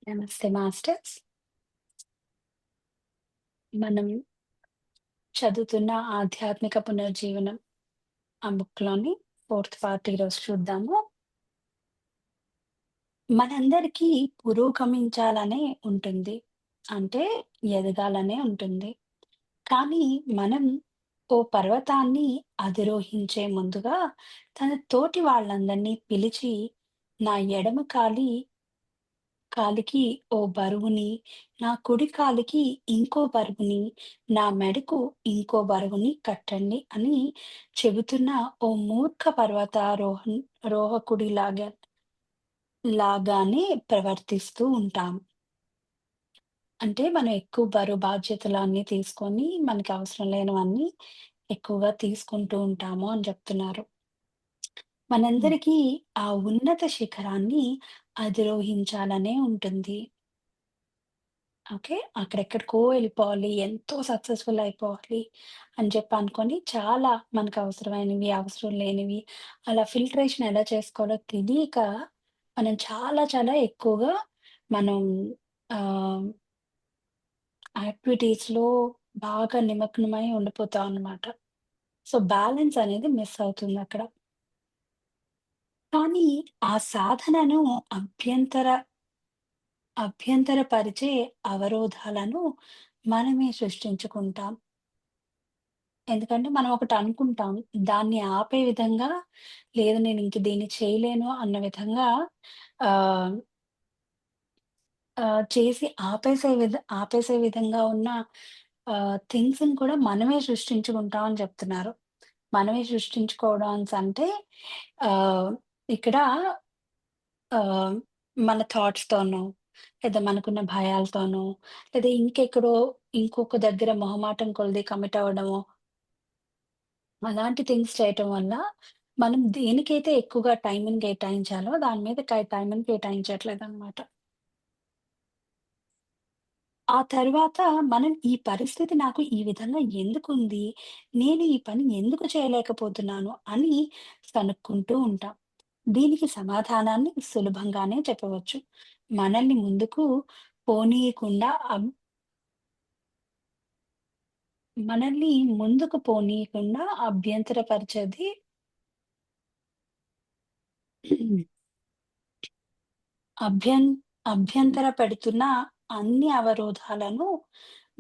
నమస్తే మాస్టర్స్. మనం చదువుతున్న ఆధ్యాత్మిక పునర్జీవనం ఆ బుక్‌లోని ఫోర్త్ పార్ట్ ఈరోజు చూద్దాము. మనందరికీ పురోగమించాలనే ఉంటుంది. అంటే ఎదగాలనే ఉంటుంది. కానీ మనం ఓ పర్వతాన్ని అధిరోహించే ముందుగా తన తోటి వాళ్ళందరినీ పిలిచి, నా ఎడమ కాలికి ఓ బరువుని, నా కుడి కాలికి ఇంకో బరువుని, నా మెడకు ఇంకో బరువుని కట్టండి అని చెబుతున్న ఓ మూర్ఖ రోహకుడిలాగానే ప్రవర్తిస్తూ ఉంటాం. అంటే మనం ఎక్కువ బరువు బాధ్యతలు అన్నీ తీసుకొని మనకి అవసరం లేనివన్నీ ఎక్కువగా తీసుకుంటూ ఉంటాము అని చెప్తున్నారు. హ్మ్. మనందరికీ ఆ ఉన్నత శిఖరాన్ని అధిరోహించాలనే ఉంటుంది. ఓకే. అక్కడెక్కడికో ఎళ్ళిపోవాలి. ఎంతో సక్సెస్‌ఫుల్ అయిపోవాలి అని చెప్పి అనుకోని చాలా మనకు అవసరమైనవి, అవసరం లేనివి అలా ఫిల్టరేషన్ ఎలా చేసుకోవాలో తెలీక మనం చాలా చాలా ఎక్కువగా మనం ఆహ్, యాక్టివిటీస్‌లో బాగా నిమగ్నమై ఉండిపోతాం అన్నమాట. సో, బ్యాలెన్స్ అనేది మిస్ అవుతుందక్కడ. కానీ ఆ సాధనను అభ్యంతర అభ్యంతరపరిచే అవరోధాలను మనమే సృష్టించుకుంటాం. ఎందుకంటే మనం ఒకటి అనుకుంటాం. దాన్ని ఆపే విధంగా లేదు నేనింక దీన్ని చేయలేను అన్న విధంగా ఆహ్, చేసి ఆపేసే విధంగా ఉన్న థింగ్స్‌ని కూడా మనమే సృష్టించుకుంటాం అని చెప్తున్నారు. మనమే సృష్టించుకోవడం అంటే ఆహ్, ఇక్కడ ఆహ్, మన థాట్స్‌తోనో, లేదా మనకున్న భయాలతోనో, లేదా ఇంకొక దగ్గర మొహమాటం కొలిది కమిట్ అవ్వడమో అలాంటి థింగ్స్ చేయటం వల్ల, మనం దేనికైతే ఎక్కువగా టైమ్‌ని కేటాయించాలో, దాని మీద టైమ్‌ని కేటాయించట్లేదనమాట. ఆ తర్వాత మనం ఈ పరిస్థితి నాకు ఈ విధంగా ఎందుకుంది? నేను ఈ పని ఎందుకు చేయలేకపోతున్నాను? అని కనుక్కుంటూ ఉంటాం. దీనికి సమాధానాన్ని సులభంగానే చెప్పవచ్చు. మనల్ని ముందుకు పోనీయకుండా మనల్ని ముందుకు పోనీయకుండా అభ్యంతరపరిచేది అభ్యం అభ్యంతర పెడుతున్న అన్ని అవరోధాలను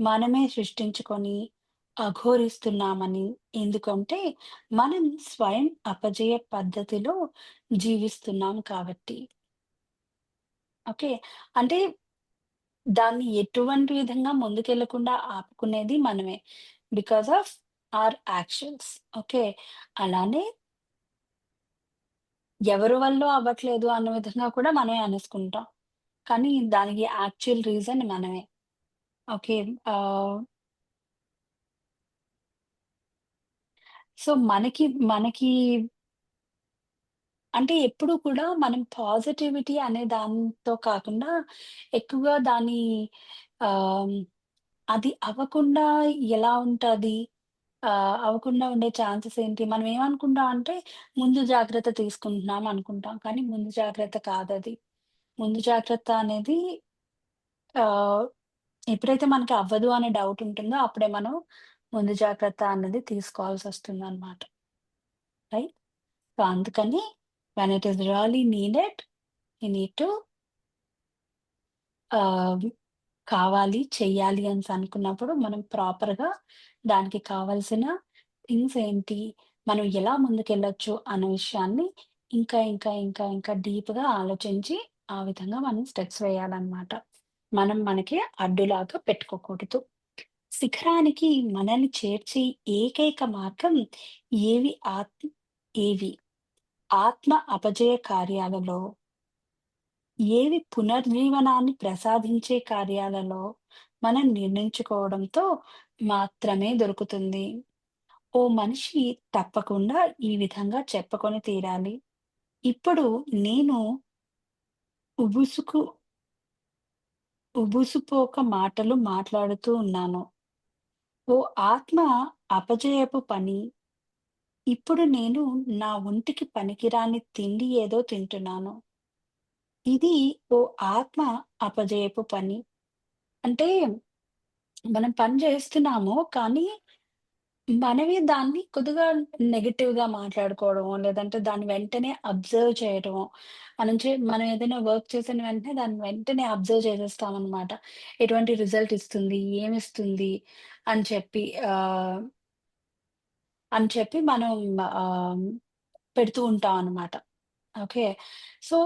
మనమే సృష్టించుకొని అఘోరిస్తున్నామని. ఎందుకంటే, మనం స్వయం అపజయ పద్ధతిలో జీవిస్తున్నాం కాబట్టి. ఓకే. అంటే దాన్ని ఎటువంటి విధంగా ముందుకెళ్ళకుండా ఆపుకునేది మనమే. Because of hour actions. Okay. అలానే ఎవరి వల్లో అవ్వట్లేదు అన్న విధంగా కూడా మనమే అనేసుకుంటాం. కానీ దానికి యాక్చువల్ రీజన్ మనమే. ఓకే. ఆహ్, సో, మనకి అంటే ఎప్పుడు కూడా మనం పాజిటివిటీ అనే దాంతో కాకుండా ఎక్కువగా దాన్ని ఆహ్, అది అవ్వకుండా ఎలా ఉంటది? అవ్వకుండా ఉండే ఛాన్సెస్ ఏంటి? మనం ఏమనుకుంటాం అంటే ముందు జాగ్రత్త తీసుకుంటున్నాం అనుకుంటాం. కానీ ముందు జాగ్రత్త కాదది. ముందు జాగ్రత్త అనేది ఆహ్, ఎప్పుడైతే మనకి అవ్వదు అనే డౌట్ ఉంటుందో అప్పుడే మనం ముందు జాగ్రత్త అన్నది తీసుకోవాల్సొస్తుందనమాట. రైట్? సో, అందుకని when it is really needed you need to ఆహ్, కావాలి, చెయ్యాలి అనుకున్నప్పుడు మనం ప్రాపర్‌గా దానికి కావాల్సిన థింగ్స్ ఏంటి? మనం ఎలా ముందుకెళ్ళొచ్చు అన్న విషయాన్ని ఇంకా డీప్‌గా ఆలోచించి ఆ విధంగా మనం స్టెప్స్ వేయాలన్నమాట. మనం మనకి అడ్డులాగా పెట్టుకోకూడదు. శిఖరానికి మనల్ని చేర్చే ఏకైక మార్గం ఏవి ఆత్ ఏవి ఆత్మ అపజయ కార్యాలలో, ఏవి పునర్జీవనాన్ని ప్రసాదించే కార్యాలలో మనం నిర్ణయించుకోవడంతో మాత్రమే దొరుకుతుంది. ఓ మనిషి తప్పకుండా ఈ విధంగా చెప్పుకొని తీరాలి. ఇప్పుడు నేను ఉబుసుకు ఉబుసుపోక మాటలు మాట్లాడుతూ ఉన్నాను. ఓ ఆత్మ అపజయపు పని. ఇప్పుడు నేను నా ఒంటికి పనికిరాని తిండి ఏదో తింటున్నాను. ఇది ఓ ఆత్మ అపజయపు పని. అంటే మనం పని జేస్తున్నాము. కానీ మనమే దాన్ని కొద్దిగా నెగెటివ్‌గా మాట్లాడుకోవడమో, లేదంటే దాన్ని వెంటనే అబ్జర్వ్ చేయడమో, మనం ఏదైనా వర్క్ చేసిన వెంటనే దాన్ని వెంటనే అబ్జర్వ్ చేసేస్తామనమాట. ఎటువంటి రిజల్ట్ ఇస్తుంది? ఏమిస్తుంది? అని చెప్పి ఆహ్, మనం ఆహ్, పెడుతూ ఉంటాం అనమాట. ఓకే. సో,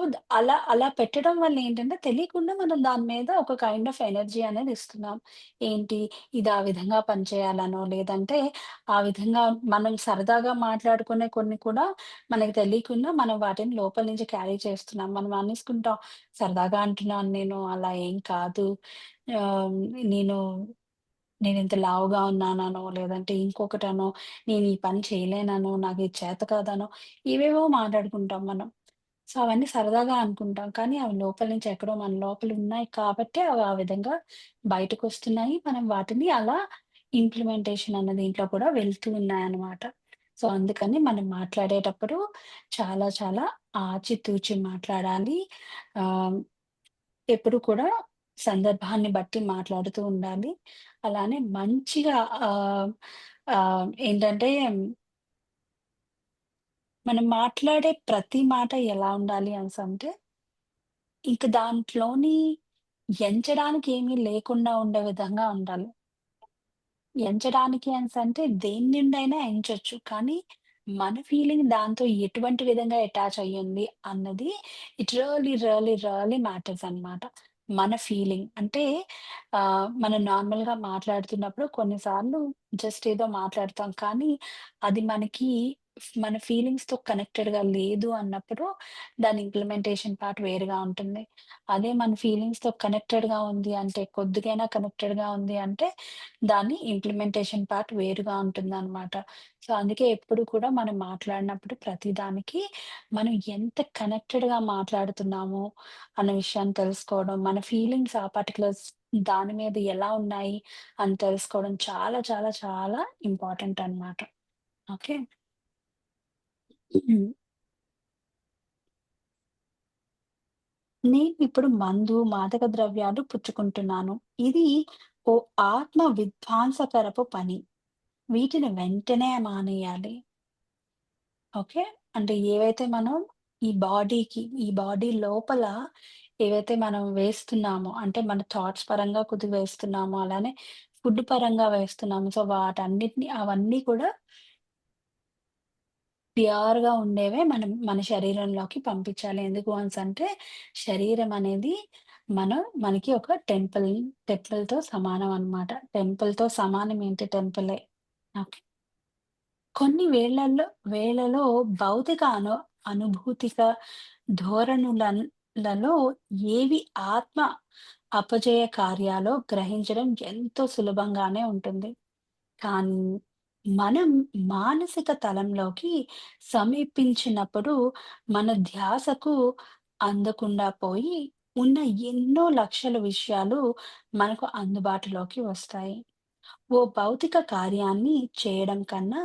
అలా పెట్టడం వల్ల ఏంటంటే, తెలియకుండా మనం దాని మీద ఒక కైండ్ ఆఫ్ ఎనర్జీ అనేది ఇస్తున్నాం. ఏంటి, ఇది ఆ విధంగా పనిచేయాలనో, లేదంటే ఆ విధంగా మనం సరదాగా మాట్లాడుకునే కొన్ని కూడా మనకు తెలియకుండా మనం వాటిని లోపల నుంచి క్యారీ చేస్తున్నాం. మనం అనేసుకుంటాం, సరదాగా అంటున్నాను నేను, అలా ఏం కాదు. ఆహ్, నేను నేనింత లావుగా ఉన్నాననో, లేదంటే ఇంకొకటనో, నేను ఈ పని చేయలేననో, నాకు ఇది చేత కాదనో, ఏవేవో మాట్లాడుకుంటాం మనం. సో, అవన్నీ సరదాగా అనుకుంటాం. కానీ అవి లోపల నుంచి ఎక్కడో మన లోపల ఉన్నాయి కాబట్టే అవి ఆ విధంగా బయటకొస్తున్నాయి. మనం వాటిని అలా ఇంప్లిమెంటేషన్ అన్న దీంట్లో కూడా వెళ్తూ ఉన్నాయన్నమాట. సో, అందుకని మనం మాట్లాడేటప్పుడు చాలా చాలా ఆచితూచి మాట్లాడాలి. ఆహ్, ఎప్పుడు కూడా సందర్భాన్ని బట్టి మాట్లాడుతూ ఉండాలి. అలానే మంచిగా ఆహ్, ఏంటంటే మనం మాట్లాడే ప్రతి మాట ఎలా ఉండాలి అనేసంటే, ఇంక దాంట్లోని ఎంచడానికి ఏమీ లేకుండా ఉండే విధంగా ఉండాలి. ఎంచడానికి అనేసంటే దేని నుండైనా ఎంచొచ్చు. కానీ మన ఫీలింగ్ దాంతో ఎటువంటి విధంగా అటాచ్ అయ్యింది అన్నది ఇట్ రియల్లీ మ్యాటర్స్ అన్నమాట. మన ఫీలింగ్ అంటే మనం నార్మల్‌గా మాట్లాడుతున్నప్పుడు కొన్నిసార్లు జస్ట్ ఏదో మాట్లాడతాం. కానీ అది మన ఫీలింగ్స్‌తో కనెక్టెడ్‌గా లేదు అన్నప్పుడు దాని ఇంప్లిమెంటేషన్ పార్ట్ వేరుగా ఉంటుంది. అదే మన ఫీలింగ్స్‌తో కనెక్టెడ్‌గా ఉంది అంటే కొద్దిగైనా కనెక్టెడ్‌గా ఉంది అంటే దాని ఇంప్లిమెంటేషన్ పార్ట్ వేరుగా ఉంటుందనమాట. సో, అందుకే ఎప్పుడు కూడా మనం మాట్లాడినప్పుడు ప్రతిదానికి మనం ఎంత కనెక్టెడ్‌గా మాట్లాడుతున్నాము అన్న విషయాన్ని తెలుసుకోవడం, మన ఫీలింగ్స్ ఆ పర్టిక్యులర్స్ దాని మీద ఎలా ఉన్నాయి అని తెలుసుకోవడం చాలా చాలా చాలా ఇంపార్టెంట్ అనమాట. ఓకే. హ్మ్. నేనిప్పుడు మందు, మాదక ద్రవ్యాలు పుచ్చుకుంటున్నాను. ఇది ఓ ఆత్మ విధ్వంసకరపు పని. వీటిని వెంటనే మానేయాలి. ఓకే. అంటే ఏవైతే మనం ఈ బాడీ లోపల ఏవైతే మనం వేస్తున్నామో, అంటే మన థాట్స్ పరంగా కొద్దిగా వేస్తున్నామో, అలానే ఫుడ్ పరంగా వేస్తున్నాము. సో, అవన్నీ కూడా ప్యూర్‌గా ఉండేవే మన శరీరంలోకి పంపించాలి. ఎందుకు అనేసంటే, శరీరం అనేది మనకి ఒక టెంపుల్‌తో సమానం అన్నమాట. టెంపుల్‌తో సమానం ఏంటి టెంపులే. ఓకే. కొన్ని వేళలో భౌతిక అనుభూతిక ధోరణులలో ఏవి ఆత్మ అపజయ కార్యాలో గ్రహించడం ఎంతో సులభంగానే ఉంటుంది. కానీ మనం మానసిక తలంలోకి సమీపించినప్పుడు మన ధ్యాసకు అందకుండా పోయి ఉన్న ఎన్నో లక్షల విషయాలు మనకు అందుబాటులోకి వస్తాయి. ఓ భౌతిక కార్యాన్ని చేయడం కన్నా,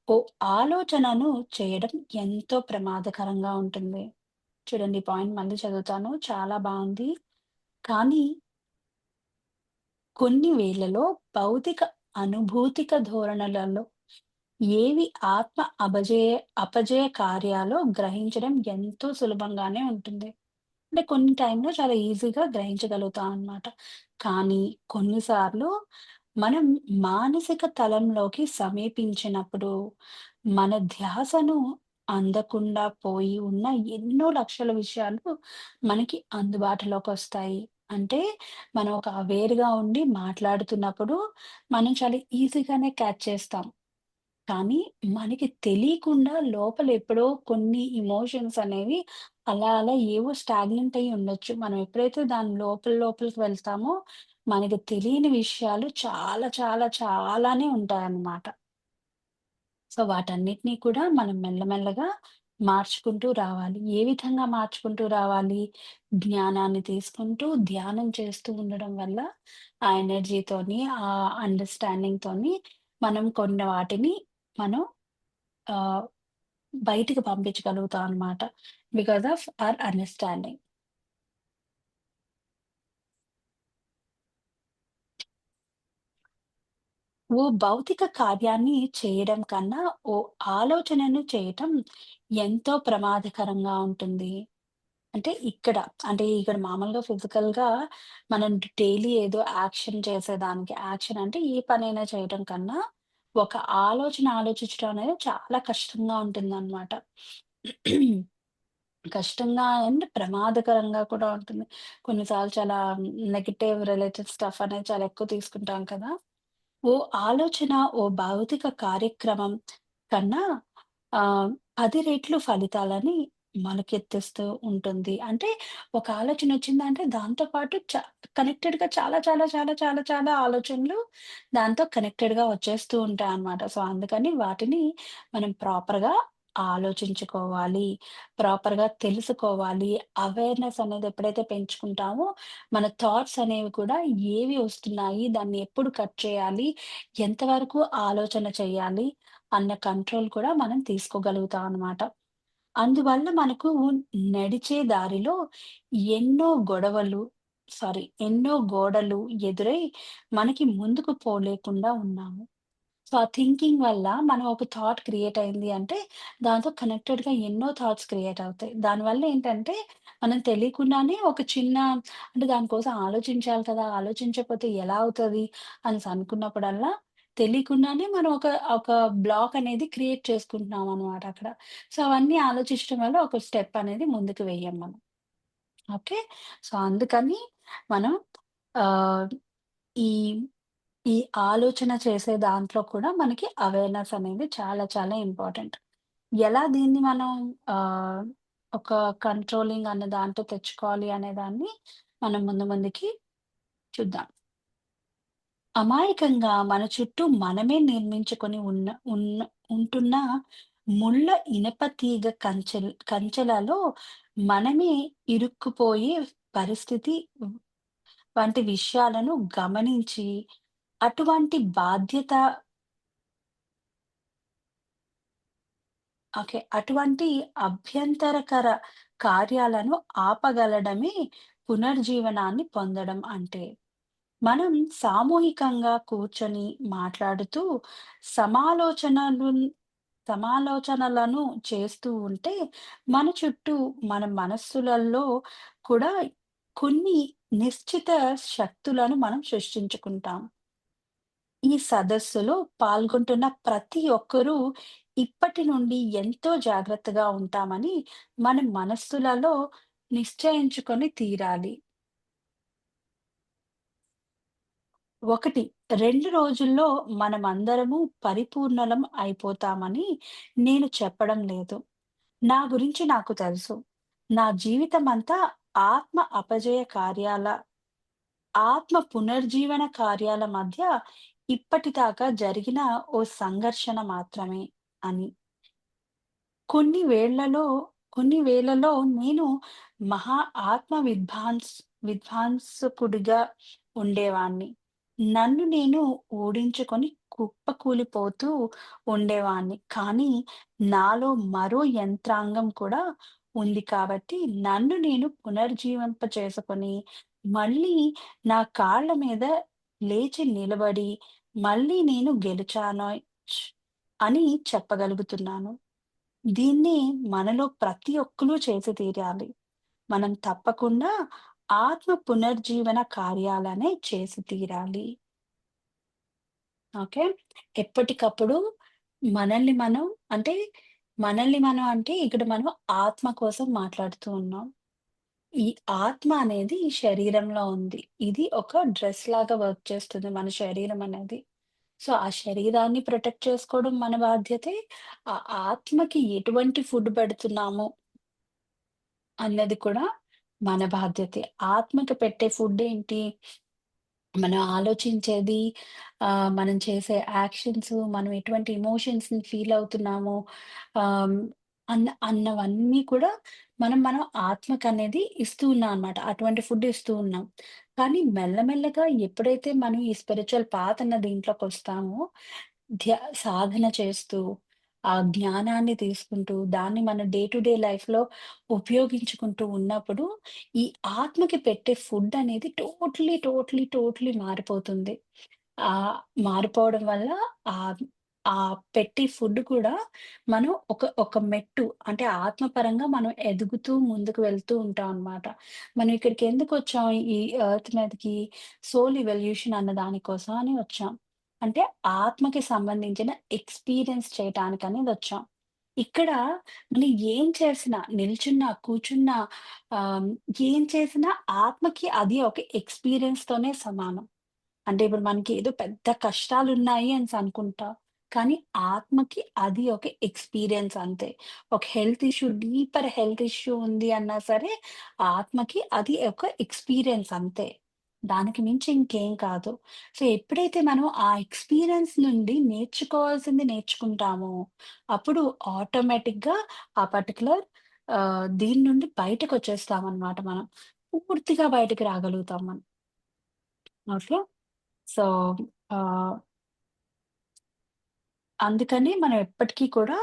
ఓ ఆలోచనను చేయడం ఎంతో ప్రమాదకరంగా ఉంటుంది. చూడండి ఈ పాయింట్ మళ్ళీ చదువుతాను. చాలా బావుంది. కానీ కొన్ని వేళలో భౌతిక అనుభూతిక ధోరణులలో ఏవి ఆత్మ అపజయ కార్యాలో గ్రహించడం ఎంతో సులభంగానే ఉంటుంది. అంటే కొన్ని టైంలో చాలా ఈజీగా గ్రహించగలుగుతాం అన్నమాట. కానీ కొన్నిసార్లు మనం మానసిక తలంలోకి సమీపించినప్పుడు మన ధ్యాసను అందకుండా పోయి ఉన్న ఎన్నో లక్షల విషయాలు మనకి అందుబాటులోకొస్తాయి. అంటే మనం ఒక అవేర్‌గా ఉండి మాట్లాడుతున్నప్పుడు మనం చాలా ఈజీగానే క్యాచ్ చేస్తాం. కానీ మనకి తెలియకుండా లోపల ఎప్పుడో కొన్ని ఎమోషన్స్ అనేవి అలా ఏవో స్టాగ్నెంట్ అయ్యి ఉండొచ్చు. మనం ఎప్పుడైతే దాని లోపలికి వెళ్తామో మనకి తెలియని విషయాలు చాలానే ఉంటాయన్నమాట. సో, వాటన్నిటిని కూడా మనం మెల్లమెల్లగా మార్చుకుంటూ రావాలి. ఏ విధంగా మార్చుకుంటూ రావాలి? జ్ఞానాన్ని తీసుకుంటూ, ధ్యానం చేస్తూ ఉండడం వల్ల ఆ ఎనర్జీతోని, ఆ అండర్‌స్టాండింగ్‌తోని మనం కొన్ని వాటిని మనం ఆహ్, బయటికి పంపించగలుగుతాం అన్నమాట. Because of our understanding. ఓ భౌతిక కార్యాన్ని చేయడం కన్నా, ఓ ఆలోచనను చేయటం ఎంతో ప్రమాదకరంగా ఉంటుంది. అంటే ఇక్కడ, అంటే ఇక్కడ మామూలుగా ఫిజికల్‌గా మనం డైలీ ఏదో యాక్షన్ చేసేదానికి యాక్షన్ అంటే ఏ పనైనా చేయటం కన్నా, ఒక ఆలోచన ఆలోచించడం అనేది చాలా కష్టంగా ఉంటుందనమాట. కష్టంగా అండ్ ప్రమాదకరంగా కూడా ఉంటుంది. కొన్నిసార్లు చాలా నెగెటివ్ రిలేటెడ్ స్టఫ్ అనేది చాలా ఎక్కువ తీసుకుంటాం కదా! ఓ ఆలోచన, ఓ భౌతిక కార్యక్రమం కన్నా 10 రెట్లు ఫలితాలని మొలకెత్తిస్తూ ఉంటుంది. అంటే ఒక ఆలోచనొచ్చిందంటే దాంతో పాటు కనెక్టెడ్‌గా చాలా చాలా చాలా చాలా చాలా ఆలోచనలు దాంతో కనెక్టెడ్‌గా వచ్చేస్తూ ఉంటాయన్నమాట. సో, అందుకని వాటిని మనం ప్రాపర్‌గా ఆలోచించుకోవాలి. ప్రాపర్‌గా తెలుసుకోవాలి. అవేర్‌నెస్ అనేది ఎప్పుడైతే పెంచుకుంటామో మన థాట్స్ అనేవి కూడా ఏవి వస్తున్నాయి, దాన్ని ఎప్పుడు కట్ చేయాలి, ఎంతవరకు ఆలోచన చేయాలి అన్న కంట్రోల్ కూడా మనం తీసుకోగలుగుతాం అనమాట. అందువల్ల మనకు నడిచే దారిలో ఎన్నో గొడవలు ఎన్నో గోడలు ఎదురై మనకి ముందుకు పోలేకుండా ఉన్నాము. సో, ఆ థింకింగ్ వల్ల మనం ఒక థాట్ క్రియేట్ అయింది అంటే, దాంతో కనెక్టెడ్‌గా ఎన్నో థాట్స్ క్రియేట్ అవుతాయి. దానివల్ల ఏంటంటే, మనం తెలియకుండానే ఒక చిన్న అంటే దానికోసం ఆలోచించాలి కదా! ఆలోచించకపోతే ఎలా అవుతది అనేసి అనుకున్నప్పుడల్లా, తెలియకుండానే మనం ఒక ఒక బ్లాక్ అనేది క్రియేట్ చేసుకుంటున్నామనమాట అక్కడ. సో, అవన్నీ ఆలోచించడం వల్ల ఒక స్టెప్ అనేది ముందుకు వెయ్యం మనం. ఓకే. సో, అందుకని మనం ఆహ్, ఈ ఈ ఆలోచన చేసే దాంట్లో కూడా మనకి అవేర్‌నెస్ అనేది చాలా చాలా ఇంపార్టెంట్. ఎలా దీన్ని మనం ఆహ్, ఒక కంట్రోలింగ్ అనే దాంట్లో తెచ్చుకోవాలి అనే దాన్ని మనం ముందు ముందుకి చూద్దాం. అమాయకంగా మన చుట్టూ మనమే నిర్మించుకొని ఉంటున్న ముళ్ళ ఇనప తీగ కంచెలలో మనమే ఇరుక్కుపోయే పరిస్థితి వంటి విషయాలను గమనించి అటువంటి బాధ్యత ఓకే. అటువంటి అభ్యంతరకర కార్యాలను ఆపగలడమే పునర్జీవనాన్ని పొందడం అంటే. మనం సామూహికంగా కూర్చొని మాట్లాడుతూ సమాలోచనలున్ సమాలోచనలను చేస్తూ ఉంటే, మన చుట్టూ మన మనస్సులలో కూడా కొన్ని నిశ్చిత శక్తులను మనం సృష్టించుకుంటాం. ఈ సదస్సులో పాల్గొంటున్న ప్రతి ఒక్కరూ ఇప్పటి నుండి ఎంతో జాగ్రత్తగా ఉంటామని మన మనస్సులలో నిశ్చయించుకొని తీరాలి. 1 2 రోజుల్లో మనమందరము పరిపూర్ణులం అయిపోతామని నేను చెప్పడం లేదు. నా గురించి నాకు తెలుసు. నా జీవితమంతా ఆత్మ అపజయ కార్యాల ఆత్మ పునర్జీవన కార్యాల మధ్య ఇప్పటిదాకా జరిగిన ఓ సంఘర్షణ మాత్రమే అని. కొన్ని వేళలలో కొన్ని వేళలో నేను మహా ఆత్మ విద్వాంసకుడిగా ఉండేవాణ్ణి. నన్ను నేను ఓడించుకొని కుప్పకూలిపోతూ ఉండేవాణ్ణి. కానీ నాలో మరో యంత్రాంగం కూడా ఉంది కాబట్టి నన్ను నేను పునర్జీవింప చేసుకొని, మళ్ళీ నా కాళ్ళ మీద లేచి నిలబడి, మళ్ళీ నేను గెలిచానోయ్ అని చెప్పగలుగుతున్నాను. దీన్ని మనలో ప్రతి ఒక్కళ్ళు చేసి తీరాలి. మనం తప్పకుండా ఆత్మ పునర్జీవన కార్యాలనే చేసి తీరాలి. ఓకే. ఎప్పటికప్పుడు మనల్ని మనం అంటే, మనల్ని మనం అంటే ఇక్కడ మనం ఆత్మ కోసం మాట్లాడుతూ ఉన్నాం. ఈ ఆత్మ అనేది ఈ శరీరంలో ఉంది. ఇది ఒక డ్రెస్ లాగా వర్క్ చేస్తుంది మన శరీరం అనేది. సో, ఆ శరీరాన్ని ప్రొటెక్ట్ చేసుకోవడం మన బాధ్యతే. ఆ ఆత్మకి ఎటువంటి ఫుడ్ పెడుతున్నామో అన్నది కూడా మన బాధ్యతే. ఆత్మకి పెట్టే ఫుడ్ ఏంటి? మనం ఆలోచించేది, మనం చేసే యాక్షన్స్, మనం ఎటువంటి ఎమోషన్స్‌ని ఫీల్ అవుతున్నామో ఆహ్, అన్నవన్నీ కూడా మనం ఆత్మకనేది ఇస్తూ ఉన్నాం అన్నమాట. అటువంటి ఫుడ్ ఇస్తూ ఉన్నాం. కానీ మెల్లమెల్లగా ఎప్పుడైతే మనం ఈ స్పిరిచ్యువల్ పాత్ అన్న దీంట్లోకొస్తామో, ధ్య సాధన చేస్తూ, ఆ జ్ఞానాన్ని తీసుకుంటూ, దాన్ని మన డే టు డే లైఫ్‌లో ఉపయోగించుకుంటూ ఉన్నప్పుడు ఈ ఆత్మకి పెట్టే ఫుడ్ అనేది టోటలీ మారిపోతుంది. ఆహ్, మారిపోవడం వల్ల ఆహ్, పెట్టే ఫుడ్ కూడా మనం ఒక మెట్టు అంటే ఆత్మపరంగా మనం ఎదుగుతూ ముందుకు వెళ్తూ ఉంటాం అన్నమాట. మనం ఇక్కడికి ఎందుకొచ్చాం ఈ ఎర్త్ మీదకి సోల్ ఎవల్యూషన్ అన్న దాని కోసం అని వచ్చాం. అంటే ఆత్మకి సంబంధించిన ఎక్స్‌పీరియన్స్ చేయటానికనేదొచ్చాం. ఇక్కడ మనం ఏం చేసినా, నిల్చున్నా, కూర్చున్నా ఆహ్, ఏం చేసినా ఆత్మకి అది ఒక ఎక్స్‌పీరియన్స్‌తోనే సమానం. అంటే ఇప్పుడు మనకి ఏదో పెద్ద కష్టాలున్నాయి అనేసి అనుకుంటాం. కానీ ఆత్మకి అది ఒక ఎక్స్‌పీరియన్స్ అంతే. ఒక health issue deeper health issue ఉంది అన్నా సరే, ఆత్మకి అది ఒక ఎక్స్‌పీరియన్స్ అంతే. దానికి మించి ఇంకేం కాదు. సో, ఎప్పుడైతే మనం ఆ ఎక్స్‌పీరియన్స్ నుండి నేర్చుకోవాల్సింది నేర్చుకుంటామో, అప్పుడు ఆటోమేటిక్‌గా ఆ పర్టిక్యులర్ దీని నుండి బయటకొచ్చేస్తామనమాట మనం. పూర్తిగా బయటికి రాగలుగుతాం మనం. ఓకే. సో, ఆహ్, అందుకని మనం ఎప్పటికీ కూడా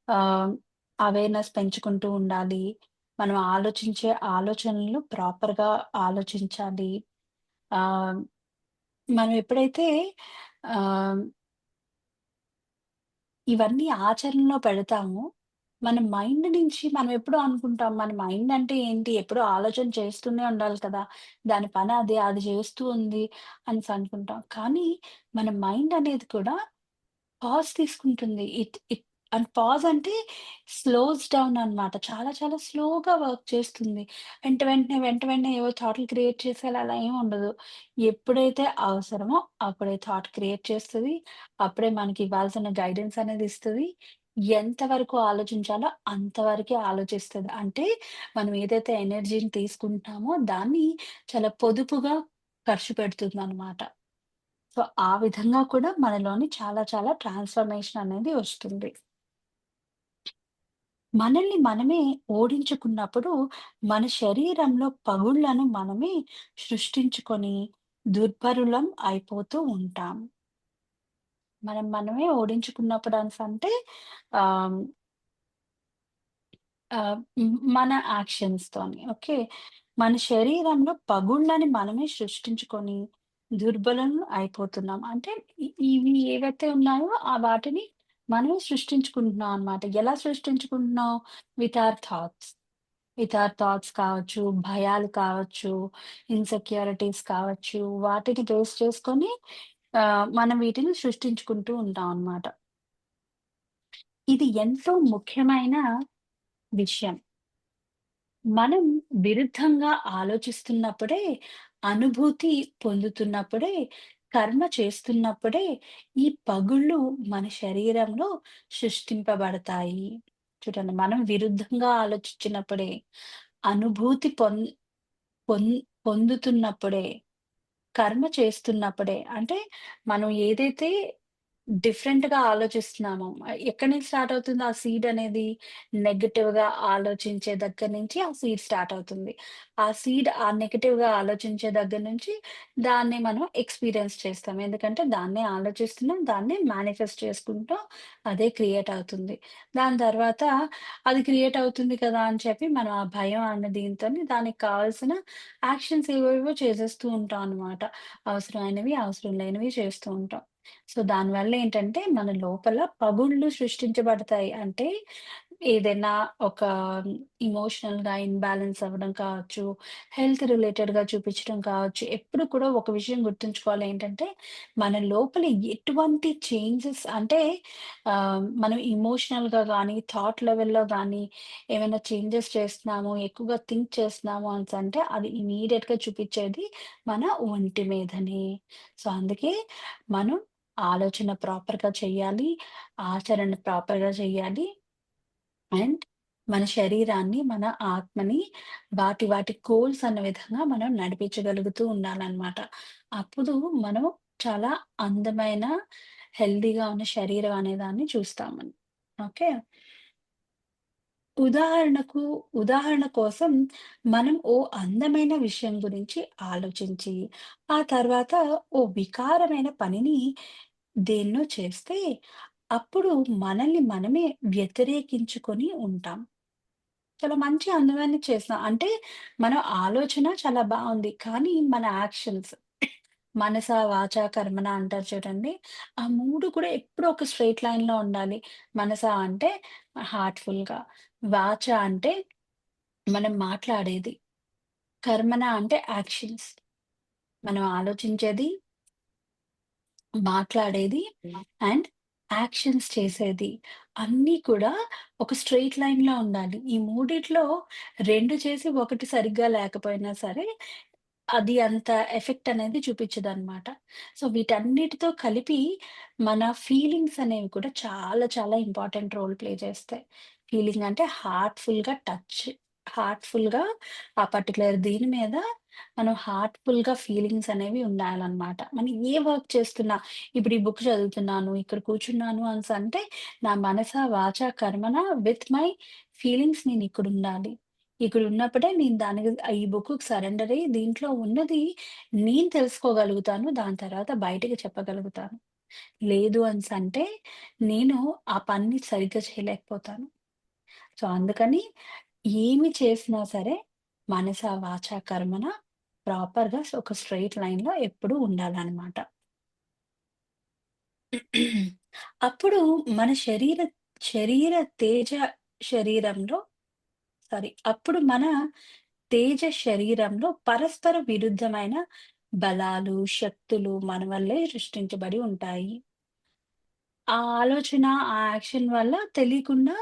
ఆహ్, అవేర్‌నెస్ పెంచుకుంటూ ఉండాలి. మనం ఆలోచించే ఆలోచనలు ప్రాపర్‌గా ఆలోచించాలి. ఆహ్, మనం ఎప్పుడైతే ఆహ్, ఇవన్నీ ఆచరణలో పెడతామో, మన మైండ్ నుంచి మనం ఎప్పుడూ అనుకుంటాం, మన మైండ్ అంటే ఏంటి? ఎప్పుడూ ఆలోచన చేస్తూనే ఉండాలి కదా! దాని పని అదే, అది చేస్తూ ఉంది అనేసి అనుకుంటాం. కానీ మన మైండ్ అనేది కూడా పాజ్ తీసుకుంటుంది. ఇట్ ఇట్ అండ్ పాజ్ అంటే స్లోస్ డౌన్ అన్నమాట. చాలా చాలా స్లోగా వర్క్ చేస్తుంది. వెంటనే ఏవో థాట్‌లు క్రియేట్ చేసేయాలి అలా ఏమి ఉండదు. ఎప్పుడైతే అవసరమో అప్పుడే థాట్ క్రియేట్ చేస్తది. అప్పుడే మనకి ఇవ్వాల్సిన గైడెన్స్ అనేది ఇస్తది. ఎంతవరకు ఆలోచించాలో అంతవరకే ఆలోచిస్తది. అంటే మనం ఏదైతే ఎనర్జీని తీసుకుంటామో దాన్ని చాలా పొదుపుగా ఖర్చు పెడుతుందన్నమాట. సో, ఆ విధంగా కూడా మనలోని చాలా చాలా ట్రాన్స్‌ఫర్మేషన్ అనేది వస్తుంది. మనల్ని మనమే ఓడించుకున్నప్పుడు మన శరీరంలో పగుళ్ళను మనమే సృష్టించుకొని దుర్బలులం అయిపోతూ ఉంటాం. మనం మనమే ఓడించుకున్నప్పుడు అనేసంటే ఆహ్, మన యాక్షన్స్‌తోని. ఓకే. మన శరీరంలో పగుళ్ళని మనమే సృష్టించుకొని దుర్బలం అయిపోతున్నాం. అంటే ఇవి ఏవైతే ఉన్నాయో వాటిని మనమే సృష్టించుకుంటున్నాం అన్నమాట. ఎలా సృష్టించుకుంటున్నాం? With our thoughts. With our thoughts కావచ్చు, భయాలు కావచ్చు, ఇన్‌సెక్యూరిటీస్ కావచ్చు, వాటిని బేస్ చేసుకొని మనం వీటిని సృష్టించుకుంటూ ఉంటాం అన్నమాట. ఇది ఎంతో ముఖ్యమైన విషయం. మనం విరుద్ధంగా ఆలోచిస్తున్నప్పుడే, అనుభూతి పొందుతున్నప్పుడే, కర్మ చేస్తున్నప్పుడే, ఈ పగుళ్ళు మన శరీరంలో సృష్టింపబడతాయి. చూడండి, మనం విరుద్ధంగా ఆలోచించినప్పుడే, అనుభూతి పొన్ పొందుతున్నప్పుడే, కర్మ చేస్తున్నప్పుడే అంటే మనం ఏదైతే డిఫరెంట్‌గా ఆలోచిస్తున్నాము. ఎక్కడి నుంచి స్టార్ట్ అవుతుంది ఆ సీడ్ అనేది? నెగెటివ్‌గా ఆలోచించే దగ్గర నుంచి ఆ సీడ్ స్టార్ట్ అవుతుంది. ఆ సీడ్ నెగెటివ్‌గా ఆలోచించే దగ్గర నుంచి దాన్ని మనం ఎక్స్‌పీరియన్స్ చేస్తాం. ఎందుకంటే దాన్నే ఆలోచిస్తున్నాం, దాన్నే మేనిఫెస్ట్ చేసుకుంటాం. అదే క్రియేట్ అవుతుంది. దాని తర్వాత అది క్రియేట్ అవుతుంది కదా అని చెప్పి మనం ఆ భయం అన్న దీనితోని దానికి కావాల్సిన యాక్షన్స్ ఏవేవో చేసేస్తూ ఉంటాం అన్నమాట. అవసరమైనవి, అవసరం లేనివి చేస్తూ ఉంటాం. సో, దానివల్ల ఏంటంటే, మన లోపల పగుళ్ళు సృష్టించబడతాయి. అంటే, ఏదైనా ఒక ఎమోషనల్‌గా ఇంబాలెన్స్ అవ్వడం కావచ్చు, హెల్త్ రిలేటెడ్‌గా చూపించడం కావచ్చు. ఎప్పుడు కూడా ఒక విషయం గుర్తుంచుకోవాలి ఏంటంటే, మన లోపల ఎటువంటి చేంజెస్ అంటే, మనం ఎమోషనల్‌గా గానీ, థాట్ లెవెల్‌లో గానీ, ఏమైనా చేంజెస్ చేస్తున్నాము, ఎక్కువగా థింక్ చేస్తున్నాము అనేసంటే, అది ఇమ్మీడియేట్‌గా చూపిచ్చేది మన ఒంటి మీదనే. సో, అందుకే మనం ఆలోచన ప్రాపర్‌గా చెయ్యాలి. ఆచరణ ప్రాపర్‌గా చెయ్యాలి. అండ్ మన శరీరాన్ని, మన ఆత్మని వాటి గోల్స్ అన్న విధంగా మనం నడిపించగలుగుతూ ఉండాలనమాట. అప్పుడు మనం చాలా అందమైన, హెల్తీగా ఉన్న శరీరం అనేదాన్ని చూస్తామని. ఓకే. ఉదాహరణకు ఉదాహరణ కోసం మనం ఓ అందమైన విషయం గురించి ఆలోచించి, ఆ తర్వాత ఓ వికారమైన పనిని దేన్నో చేస్తే, అప్పుడు మనల్ని మనమే వ్యతిరేకించుకొని ఉంటాం. చాలా మంచి అందమైనది చేసాం. అంటే మన ఆలోచన చాలా బావుంది. కానీ మన యాక్షన్స్, మనస, వాచ, కర్మణ అంటారు చూడండి. ఆ 3 కూడా ఎప్పుడూ ఒక స్ట్రెయిట్ లైన్‌లో ఉండాలి. మనస అంటే హార్ట్‌ఫుల్‌గా, వాచ అంటే మనం మాట్లాడేది, కర్మణ అంటే యాక్షన్స్. మనం ఆలోచించేది, మాట్లాడేది అండ్ యాక్షన్స్ చేసేది. అన్నీ కూడా ఒక స్ట్రెయిట్ లైన్‌లో ఉండాలి. ఈ మూడిట్లో 2 చేసి, 1 సరిగ్గా లేకపోయినా సరే, అది అంత ఎఫెక్ట్ అనేది చూపిచ్చదనమాట. సో, వీటన్నిటితో కలిపి మన ఫీలింగ్స్ అనేవి కూడా చాలా చాలా ఇంపార్టెంట్ రోల్ ప్లే చేస్తాయి. ఫీలింగ్ అంటే హార్ట్‌ఫుల్‌గా ఆ పర్టిక్యులర్ దీని మీద మనం హార్ట్‌ఫుల్‌గా ఫీలింగ్స్ అనేవి ఉండాలనమాట. మనం ఏ వర్క్ చేస్తున్నా, ఇప్పుడు ఈ బుక్ చదువుతున్నాను, ఇక్కడ కూర్చున్నాను అనేసంటే, నా మనస, వాచ, కర్మణ విత్ మై ఫీలింగ్స్ నేనిక్కడుండాలి. ఇక్కడున్నప్పుడే నేను ఈ బుక్కుకి సరెండర్ అయ్యి, దీంట్లో ఉన్నది నేను తెలుసుకోగలుగుతాను. దాని తర్వాత బయటకి చెప్పగలుగుతాను. లేదు అనేసంటే, నేను ఆ పనిని సరిగ్గా చేయలేకపోతాను. సో, అందుకని ఏమి చేసినా సరే మనస, వాచ, కర్మణ ప్రాపర్‌గా ఒక స్ట్రెయిట్ లైన్‌లో ఎప్పుడూ ఉండాలనమాట. అప్పుడు మన శరీర తేజ శరీరంలో అప్పుడు మన తేజ శరీరంలో పరస్పర విరుద్ధమైన బలాలు, శక్తులు మన వల్లే సృష్టించబడి ఉంటాయి. ఆ ఆలోచన, ఆ యాక్షన్ వల్ల తెలియకుండా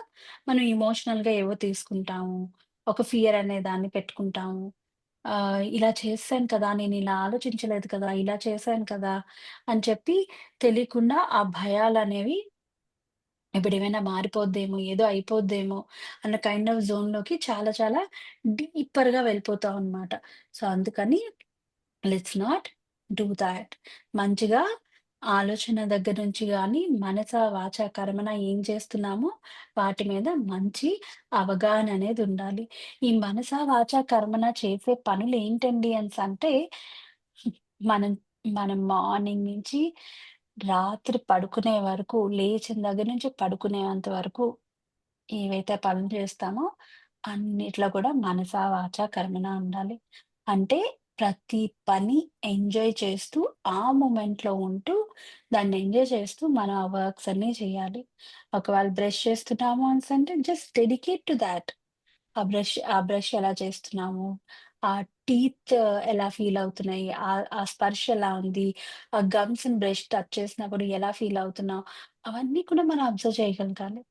మనం ఎమోషనల్‌గా ఏవో తీసుకుంటాము. ఒక ఫియర్ అనే దాన్ని పెట్టుకుంటాము. ఇలా చేసేసాను కదా! నేనిలా ఆలోచించలేదు కదా! ఇలా చేశాను కదా! అని చెప్పి తెలియకుండా ఆ భయాలనేవి ఇప్పుడేమైనా మారిపోద్దేమో, ఏదో అయిపోద్దేమో అన్న కైండ్ ఆఫ్ జోన్‌లోకి చాలా చాలా డీపర్‌గా వెళ్ళిపోతామనమాట. సో, అందుకని లెట్స్ నాట్ డూ థాట్. మంచిగా ఆలోచన దగ్గర నుంచి గాని, మనస, వాచ, కర్మన ఏం చేస్తున్నామో వాటి మీద మంచి అవగాహన అనేది ఉండాలి. ఈ మనస, వాచ, కర్మన చేసే పనులేంటండి అనేసంటే, మనం మనం మార్నింగ్ నుంచి రాత్రి పడుకునే వరకు, లేచిన దగ్గర నుంచి పడుకునేంత వరకు ఏవైతే పనులు చేస్తామో అన్నిట్లో కూడా మనస, వాచ, కర్మణ ఉండాలి. అంటే ప్రతి పని ఎంజాయ్ చేస్తూ, ఆ మొమెంట్‌లో ఉంటూ, దాన్ని ఎంజాయ్ చేస్తూ మనం ఆ వర్క్స్ అన్నీ చేయాలి. ఒకవేళ బ్రష్ చేస్తున్నాము అనేసంటే జస్ట్ డెడికేట్ టు థాట్. ఆ బ్రష్ ఎలా చేస్తున్నాము? ఆ టీత్ ఎలా ఫీల్ అవుతున్నాయి? ఆ స్పర్శ ఎలా ఉంది? ఆ గమ్స్‌ని బ్రష్ టచ్ చేసినప్పుడు ఎలా ఫీల్ అవుతున్నావు? అవన్నీ కూడా మనం అబ్జర్వ్ చేయగలగాలి.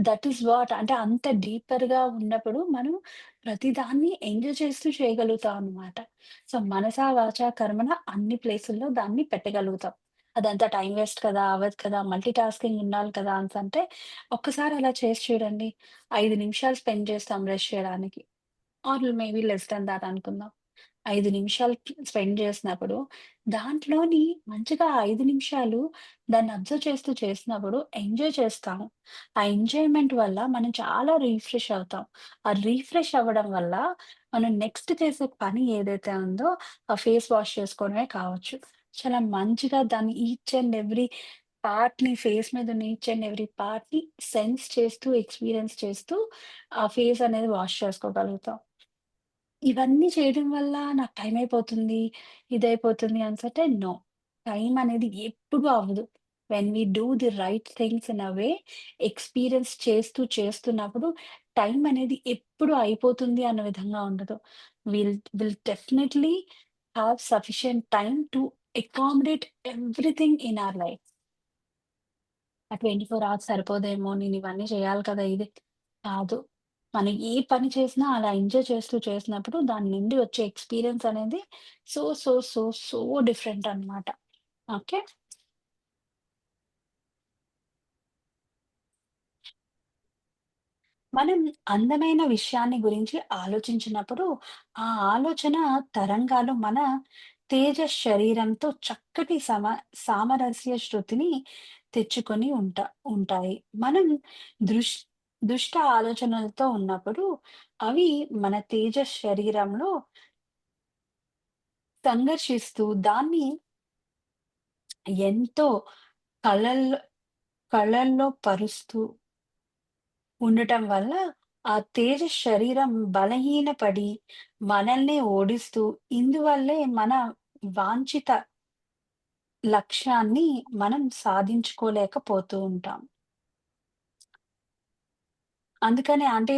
దట్ ఈస్ వాట్ అంటే అంత డీపర్‌గా ఉన్నప్పుడు మనం ప్రతిదాన్ని ఎంజాయ్ చేస్తూ చేయగలుగుతాం అన్నమాట. సో, మనస, వాచ, కర్మణ అన్ని ప్లేసుల్లో దాన్ని పెట్టగలుగుతాం. అదంతా టైమ్ వేస్ట్ కదా! అవ్వదు కదా! మల్టీ టాస్కింగ్ ఉండాలి కదా! అనేసంటే ఒక్కసారి అలా చేసి చూడండి. 5 నిమిషాలు స్పెండ్ చేస్తాం బ్రష్ చేయడానికి. Or maybe less than thought అనుకుందాం. 5 నిమిషాలు స్పెండ్ చేసినప్పుడు, దాంట్లోని మంచిగా ఆ 5 నిమిషాలు దాన్ని అబ్జర్వ్ చేస్తూ చేసినప్పుడు ఎంజాయ్ చేస్తాము. ఆ ఎంజాయ్‌మెంట్ వల్ల మనం చాలా రిఫ్రెష్ అవుతాం. ఆ రిఫ్రెష్ అవ్వడం వల్ల మనం నెక్స్ట్ చేసే పని ఏదైతే ఉందో, ఆ ఫేస్ వాష్ చేసుకోవడమే కావచ్చు. చాలా మంచిగా దాన్ని ఈచ్ అండ్ ఎవ్రీ పార్ట్‌ని ఫేస్ మీద ఉన్న ఈచ్ అండ్ ఎవ్రీ పార్ట్‌ని సెన్స్ చేస్తూ, ఎక్స్‌పీరియన్స్ చేస్తూ ఆ ఫేస్ అనేది వాష్ చేసుకోగలుగుతాం. ఇవన్నీ చేయడం వల్ల నాకు టైం అయిపోతుంది, ఇదైపోతుంది అనేసంటే నో. టైం అనేది ఎప్పుడు అవ్వదు. When we do the right things in a way experience చేస్తున్నప్పుడు టైం అనేది ఎప్పుడు అయిపోతుంది అన్న విధంగా ఉండదు. Will definitely have sufficient time to accommodate everything in our life. ఆ 24 అవర్స్ సరిపోదేమో! నేనివన్నీ చేయాలి కదా! ఇది కాదు. మనం ఏ పని చేసినా అలా ఎంజాయ్ చేస్తూ చేసినప్పుడు దాని నుండి వచ్చే ఎక్స్‌పీరియన్స్ అనేది సో డిఫరెంట్ అన్నమాట. ఓకే. మనం అందమైన విషయాన్ని గురించి ఆలోచించినప్పుడు, ఆ ఆలోచన తరంగాలు మన తేజ శరీరంతో చక్కటి సామరస్య శృతిని తెచ్చుకొని ఉంటాయి. మనం దృష్ దుష్ట ఆలోచనలతో ఉన్నప్పుడు, అవి మన తేజ శరీరంలో సంఘర్షిస్తూ దాన్ని ఎంతో కళల్లో కళల్లో పరుస్తూ ఉండటం వల్ల ఆ తేజ శరీరం బలహీనపడి మనల్ని ఓడిస్తూ ఇందువల్లే వాంఛిత లక్ష్యాన్ని మనం సాధించుకోలేకపోతూ ఉంటాం. అందుకనే అంటే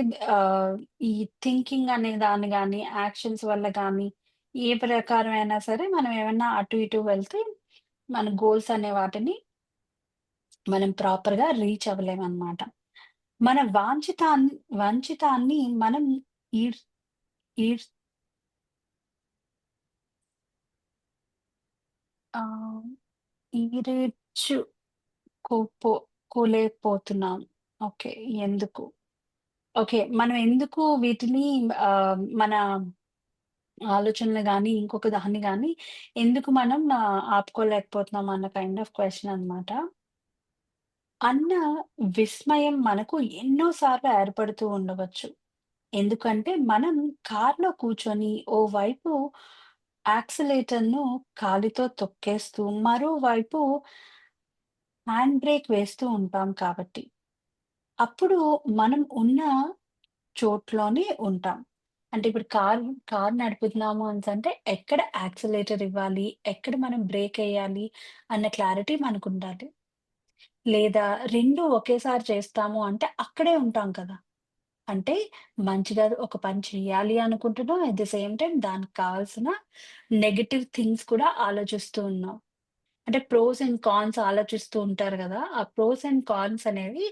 ఈ థింకింగ్ అనే దాన్ని గాని, యాక్షన్స్ వల్ల గాని, ఏ ప్రకారమైనా సరే మనం ఏమన్నా అటు ఇటు వెళ్తే మన గోల్స్ అనే వాటిని మనం ప్రాపర్‌గా రీచ్ అవ్వలేమనమాట. మన వంచితాన్ని మనం ఈడ్స్ ఈడ్స్ ఆహ్, ఈడేర్చు కోపో కోలేకపోతున్నాం. ఓకే. ఎందుకు? ఓకే. మనం ఎందుకు వీటిని మన ఆలోచనలు గాని, ఇంకొక దాన్ని గాని ఎందుకు మనం ఆపుకోలేకపోతున్నాం అన్న కైండ్ ఆఫ్ క్వెషన్ అన్నమాట. అన్న విస్మయం మనకు ఎన్నో సార్లు ఏర్పడుతూ ఉండవచ్చు. ఎందుకంటే మనం కార్‌లో కూర్చొని ఓవైపు యాక్సిలేటర్‌ను కాలితో తొక్కేస్తూ, మరోవైపు హ్యాండ్ బ్రేక్ వేస్తూ ఉంటాం కాబట్టి. అప్పుడు మనం ఉన్న చోట్లోనే ఉంటాం. అంటే ఇప్పుడు కార్ నడుపుతున్నాము అనేసంటే ఎక్కడ యాక్సిలరేటర్ ఇవ్వాలి, ఎక్కడ మనం బ్రేక్ ఎయ్యాలి అన్న క్లారిటీ మనకుండాలి. లేదా 2 ఒకేసారి చేస్తాము అంటే అక్కడే ఉంటాం కదా! అంటే మంచిగా ఒక పని చేయాలి అనుకుంటున్నాం. ఎట్ ది సేమ్ టైమ్ దానికి కావాల్సిన నెగెటివ్ థింగ్స్ కూడా ఆలోచిస్తూ ఉన్నాం. అంటే ప్రోస్ అండ్ కాన్స్ ఆలోచిస్తూ ఉంటారు గదా! ఆ ప్రోస్ అండ్ కాన్స్ అనేవి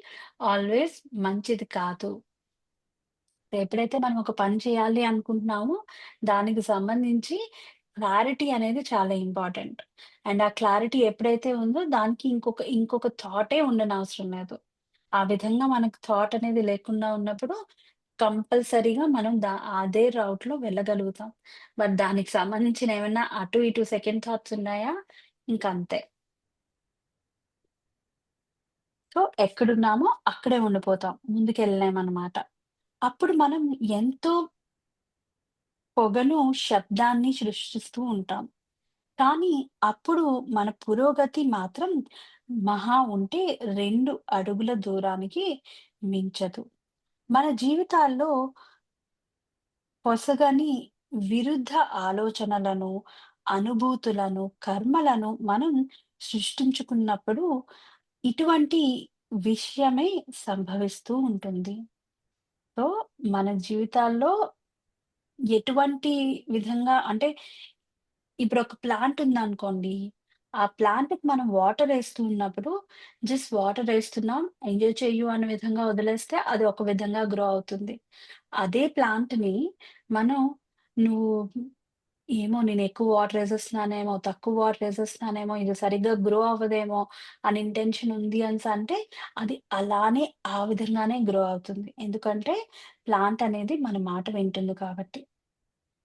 ఆల్‌వేస్ మంచిది కాదు. ఎప్పుడైతే మనం ఒక పని చేయాలి అనుకుంటున్నామో, దానికి సంబంధించి క్లారిటీ అనేది చాలా ఇంపార్టెంట్. అండ్ ఆ క్లారిటీ ఎప్పుడైతే ఉందో దానికి ఇంకొక థాటే ఉండనవసరం లేదు. ఆ విధంగా మనకు థాట్ అనేది లేకుండా ఉన్నప్పుడు కంపల్సరీగా మనం అదే రౌట్‌లో వెళ్ళగలుగుతాం. బట్ దానికి సంబంధించిన ఏమన్నా అటు ఇటు సెకండ్ థాట్స్ ఉన్నాయా? ఇంకంతే. సో, ఎక్కడున్నామో అక్కడే ఉండిపోతాం. ముందుకెళ్ళలేమనమాట. అప్పుడు మనం ఎంతో పొగను, శబ్దాన్ని సృష్టిస్తూ ఉంటాం. కానీ అప్పుడు మన పురోగతి మాత్రం మహా ఉంటే 2 అడుగుల దూరానికి మించదు. మన జీవితాల్లో పొసగని విరుద్ధ ఆలోచనలను, అనుభూతులను, కర్మలను మనం సృష్టించుకున్నప్పుడు ఇటువంటి విషయమే సంభవిస్తూ ఉంటుంది. సో, మన జీవితాల్లో ఎటువంటి విధంగా అంటే ఇప్పుడొక ప్లాంట్ ఉందనుకోండి. ఆ ప్లాంట్‌కి మనం వాటరేస్తూ ఉన్నప్పుడు జస్ట్ వాటరేస్తున్నాం, ఎంజాయ్ చెయ్యు అనే విధంగా వదిలేస్తే అది ఒక విధంగా గ్రో అవుతుంది. అదే ప్లాంట్‌ని మనం నువ్వు ఏమో నేనెక్కువ వాటరేసేస్తున్నానేమో, తక్కువ వాటరేసేస్తున్నానేమో, ఇది సరిగ్గా గ్రో అవ్వదేమో అని ఇంటెన్షన్ ఉంది అనేసంటే అది అలానే ఆ విధంగానే గ్రో అవుతుంది. ఎందుకంటే ప్లాంట్ అనేది మన మాట వింటుంది కాబట్టి.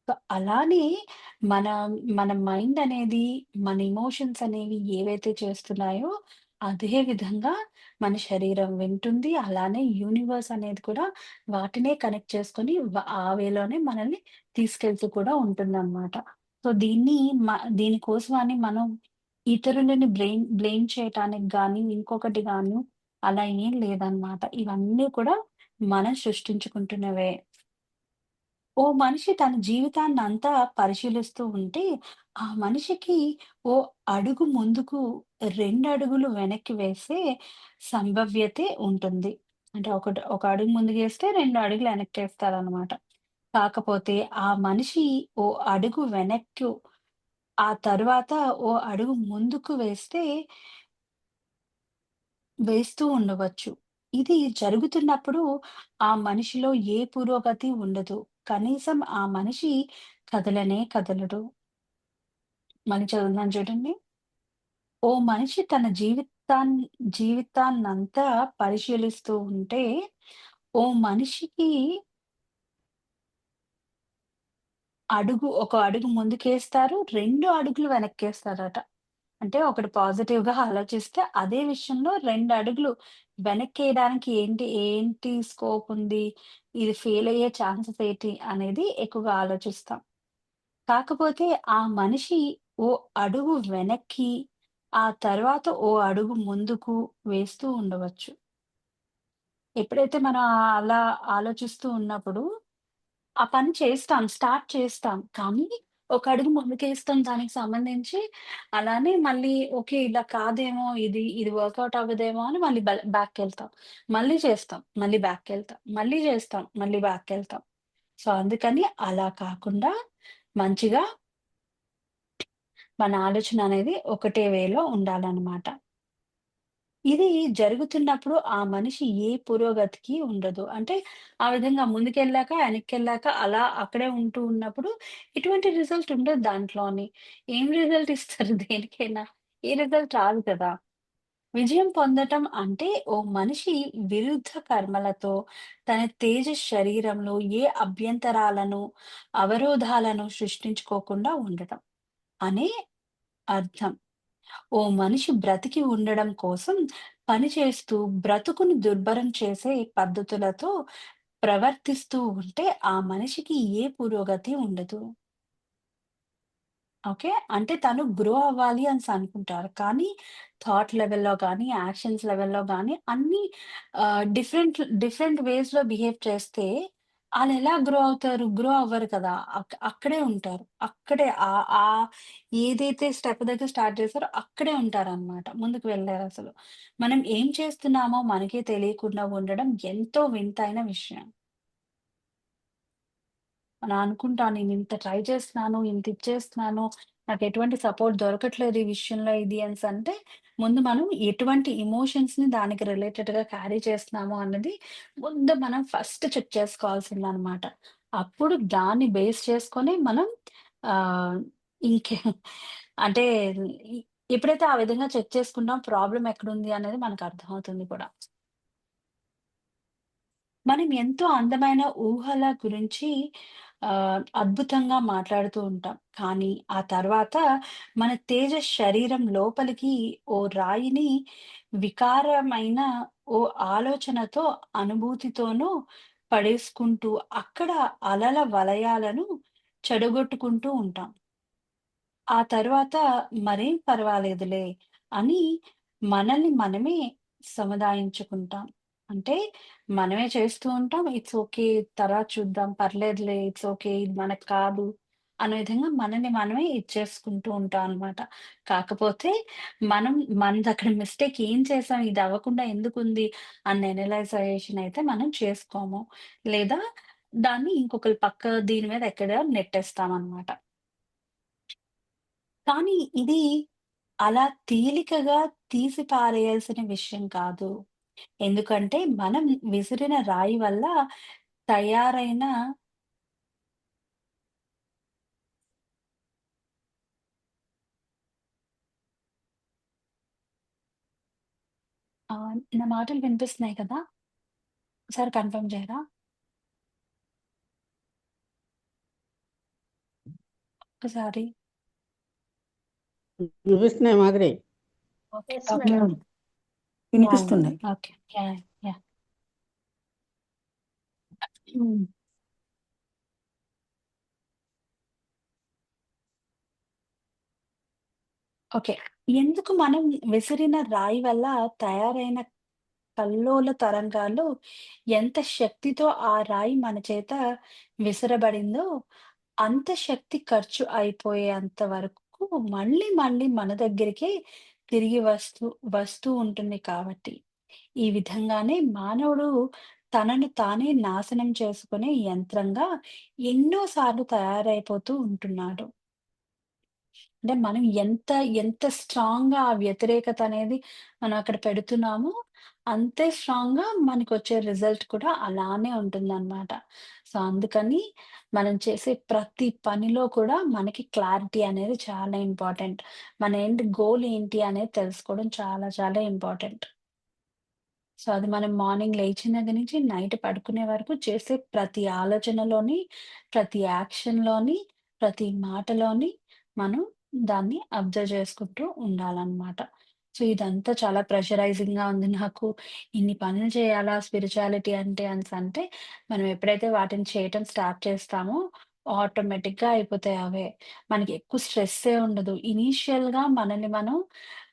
సో, అలానే మన, మన మైండ్ అనేది, మన ఎమోషన్స్ అనేవి ఏవైతే చేస్తున్నాయో, అదే విధంగా మన శరీరం వింటుంది. అలానే యూనివర్స్ అనేది కూడా వాటినే కనెక్ట్ చేసుకొని ఆ వేలోనే మనల్ని తీసుకెళ్తూ కూడా ఉంటుందనమాట. సో, మ దీనికోసమని మనం ఇతరులని బ్లేమ్ చేయటానికి గానీ, ఇంకొకటి గాను అలా ఏం లేదనమాట. ఇవన్నీ కూడా మనం సృష్టించుకుంటున్నవే. ఓ మనిషి తన జీవితాన్నంతా పరిశీలిస్తూ ఉంటే, ఆ మనిషికి ఓ అడుగు ముందుకు, 2 అడుగులు వెనక్కి వేసే సంభవ్యతే ఉంటుంది. అంటే ఒక అడుగు ముందుకేస్తే 2 అడుగులు వెనక్కేస్తారనమాట. కాకపోతే ఆ మనిషి ఓ అడుగు వెనక్కు, ఆ తరువాత ఓ అడుగు ముందుకు వేస్తూ ఉండవచ్చు. ఇది జరుగుతున్నప్పుడు ఆ మనిషిలో ఏ పురోగతి ఉండదు. కనీసం ఆ మనిషి కదలనే కదలడు. మళ్ళీ చదువుతున్నాను చూడండి. ఓ మనిషి తన జీవితాన్నంతా పరిశీలిస్తూ ఉంటే, ఓ మనిషికి ఒక అడుగు ముందుకేస్తారు, 2 అడుగులు వెనక్కేస్తారట. అంటే ఒకటి పాజిటివ్‌గా ఆలోచిస్తే, అదే విషయంలో 2 అడుగులు వెనక్కేయడానికి ఏంటి స్కోప్ ఉంది? ఇది ఫెయిల్ అయ్యే ఛాన్సెస్ ఏంటి? అనేది ఎక్కువగా ఆలోచిస్తాం. కాకపోతే ఆ మనిషి ఓ అడుగు వెనక్కి, ఆ తర్వాత ఓ అడుగు ముందుకు వేస్తూ ఉండవచ్చు. ఎప్పుడైతే మనం అలా ఆలోచిస్తూ ఉన్నప్పుడు, ఆ పని చేస్తాం, స్టార్ట్ చేస్తాం. కానీ ఒక అడుగు ముందుకేస్తాం దానికి సంబంధించి. అలానే మళ్ళీ ఓకే. ఇలా కాదేమో ఇది వర్కౌట్ అవ్వదేమో అని మళ్ళీ బ్యాక్‌కెళ్తాం. మళ్ళీ చేస్తాం. మళ్ళీ బ్యాక్‌కెళ్తాం. మళ్ళీ చేస్తాం. మళ్ళీ బ్యాక్‌కెళ్తాం. సో, అందుకని అలా కాకుండా మంచిగా మన ఆలోచన అనేది ఒకటే వేలో ఉండాలనమాట. ఇది జరుగుతున్నప్పుడు ఆ మనిషి ఏ పురోగతికి ఉండదు. అంటే ఆ విధంగా ముందుకెళ్ళాక, వెనక్కెళ్ళాక అలా అక్కడే ఉంటూ ఉన్నప్పుడు ఎటువంటి రిజల్ట్ ఉండదు దాంట్లోని. ఏం రిజల్ట్ ఇస్తారు దేనికైనా? ఏ రిజల్ట్ రాదు కదా! విజయం పొందటం అంటే ఓ మనిషి విరుద్ధ కర్మలతో తన తేజ శరీరంలో ఏ అభ్యంతరాలను, అవరోధాలను సృష్టించుకోకుండా ఉండటం అనే అర్థం. ఓ మనిషి బ్రతికి ఉండడం కోసం పని చేస్తూ బ్రతుకును దుర్భరం చేసే పద్ధతులతో ప్రవర్తిస్తూ ఉంటే ఆ మనిషికి ఏ పురోగతి ఉండదు. ఓకే. అంటే తను గ్రో అవ్వాలి అనుకుంటారు. కానీ థాట్ లెవెల్‌లో గాని, యాక్షన్స్ లెవెల్‌లో గాని అన్నీ డిఫరెంట్ వేస్‌లో బిహేవ్ చేస్తే ఆళ్ళెలా గ్రో అవుతారు? గ్రో అవ్వరు కదా! అక్కడే ఉంటారు. అక్కడే ఏదైతే స్టెప్ దగ్గర స్టార్ట్ చేసారో అక్కడే ఉంటారనమాట. ముందుకు వెళ్ళరసలు. మనం ఏం చేస్తున్నామో మనకే తెలియకుండా ఉండడం ఎంతో వింతైన విషయం. అలా అనుకుంటా నేనింత ట్రై చేస్తున్నాను, ఇంత ఇచ్చేస్తున్నాను, నాకెటువంటి సపోర్ట్ దొరకట్లేదు ఈ విషయంలో అనేసంటే, ముందు మనం ఎటువంటి ఎమోషన్స్‌ని దానికి రిలేటెడ్‌గా క్యారీ చేస్తున్నాము అన్నది ముందు మనం ఫస్ట్ చెక్ చేసుకోవాల్సిందనమాట. అప్పుడు దాన్ని బేస్ చేసుకొని మనం ఆహ్, ఇంకే అంటే ఇ ఎప్పుడైతే ఆ విధంగా చెక్ చేసుకుంటామో ప్రాబ్లమ్ ఎక్కడుంది అనేది మనకర్థమవుతుంది కూడా. మనం ఎంతో అందమైన ఊహల గురించి అద్భుతంగా మాట్లాడుతూ ఉంటాం. కానీ ఆ తర్వాత మన తేజ శరీరం లోపలికి ఓ రాయిని వికారమైన ఓ ఆలోచనతో, అనుభూతితోనూ పడేసుకుంటూ అక్కడ అలల వలయాలను చెడగొట్టుకుంటూ ఉంటాం. ఆ తర్వాత మరేం పర్వాలేదులే అని మనల్ని మనమే సముదాయించుకుంటాం. అంటే మనమే చేస్తూ ఉంటాం. It's okay. తర్వాత చూద్దాం. పర్లేదులే. It's okay. ఇది మనకు కాదు. అనే విధంగా మనల్ని మనమే ఇచ్చేసుకుంటూ ఉంటాం అన్నమాట. కాకపోతే మనం మనదక్కడ మిస్టేక్ ఏం చేసాం? ఇది అవ్వకుండా ఎందుకుంది? అన్న ఎనలైజేషన్ అయితే మనం చేసుకోము. లేదా దాన్ని ఇంకొకరి దీని మీద ఎక్కడో నెట్టేస్తామన్నమాట. కానీ ఇది అలా తేలికగా తీసి పారేయాల్సిన విషయం కాదు. ఎందుకంటే మనం విసిరిన రాయి వల్ల తయారైన నా మాటలు వినిపిస్తున్నాయి కదా! ఒకసారి కన్ఫర్మ్ చేయరా? ఒక్కసారి. వినిపిస్తున్నాయి మాదిరి. Okay. Yes okay. Madam. Yeah! వినిపిస్తున్నాయి. ఓకే. యాహ్! యాహ్! హ్మ్. ఓకే. ఎందుకు మనం విసిరిన రాయి వల్ల తయారైన కల్లోల తరంగాలు ఎంత శక్తితో ఆ రాయి మన చేత విసరబడిందో, అంత శక్తి ఖర్చు అయిపోయేంత వరకు మళ్ళీ, మళ్ళీ మన దగ్గరికే తిరిగి వస్తూ ఉంటుంది కాబట్టి. ఈ విధంగానే మానవుడు తనను తానే నాశనం చేసుకునే యంత్రంగా ఎన్నో సార్లు తయారైపోతూ ఉంటున్నాడు. అంటే మనం ఎంత స్ట్రాంగ్‌గా ఆ వ్యతిరేకత అనేది మనం అక్కడ పెడుతున్నామో, అంతే స్ట్రాంగ్‌గా మనకొచ్చే రిజల్ట్ కూడా అలానే ఉంటుందనమాట. సో, అందుకని మనం చేసే ప్రతి పనిలో కూడా మనకి క్లారిటీ అనేది చాలా ఇంపార్టెంట్. మన ఎండ్ గోల్ ఏంటి అనేది తెలుసుకోవడం చాలా చాలా ఇంపార్టెంట్. సో, అది మనం మార్నింగ్ లేచిన దగ్గర నుంచి నైట్ పడుకునే వరకు చేసే ప్రతి ఆలోచనలోని, ప్రతి యాక్షన్‌లోని, ప్రతి మాటలోని మనం దాన్ని అబ్జర్వ్ చేసుకుంటూ ఉండాలనమాట. సో, ఇదంతా చాలా ప్రెషరైజింగ్‌గా ఉంది నాకు. ఇన్ని పనులు చేయాలా స్పిరిచువాలిటీ అంటే అనేసంటే, మనం ఎప్పుడైతే వాటిని చేయటం స్టార్ట్ చేస్తామో ఆటోమేటిక్‌గా అయిపోతాయి అవే. మనకి ఎక్కువ స్ట్రెస్సే ఉండదు. ఇనీషియల్‌గా మనల్ని మనం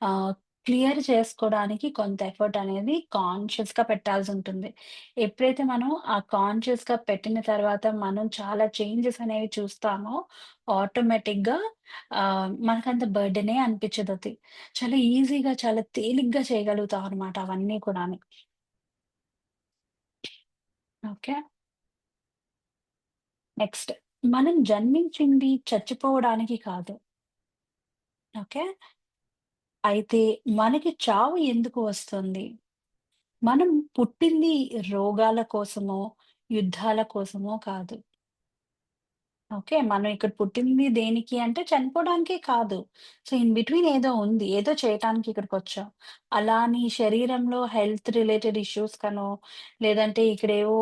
ఆహ్, క్లియర్ చేసుకోవడానికి కొంత ఎఫర్ట్ అనేది కాన్షియస్‌గా పెట్టాల్సుంటుంది. ఎప్పుడైతే మనం ఆ కాన్షియస్‌గా పెట్టిన తర్వాత మనం చాలా చేంజెస్ అనేవి చూస్తామో ఆటోమేటిక్‌గా మనకంత బర్డెనే అనిపించదది. చాలా ఈజీగా, చాలా తేలిగ్గా చేయగలుగుతాం అనమాట అవన్నీ కూడాను. ఓకే. నెక్స్ట్ మనం జన్మించింది చచ్చిపోవడానికి కాదు. ఓకే. అయితే మనకి చావు ఎందుకు వస్తుంది? మనం పుట్టింది రోగాల కోసమో, యుద్ధాల కోసమో కాదు. ఓకే. మనం ఇక్కడ పుట్టింది దేనికి అంటే చనిపోవడానికే కాదు. సో, ఇన్ బిట్వీన్ ఏదో ఉంది. ఏదో చేయటానికి ఇక్కడికొచ్చాం. అలా అని శరీరంలో హెల్త్ రిలేటెడ్ ఇష్యూస్ కనో, లేదంటే ఇక్కడేవో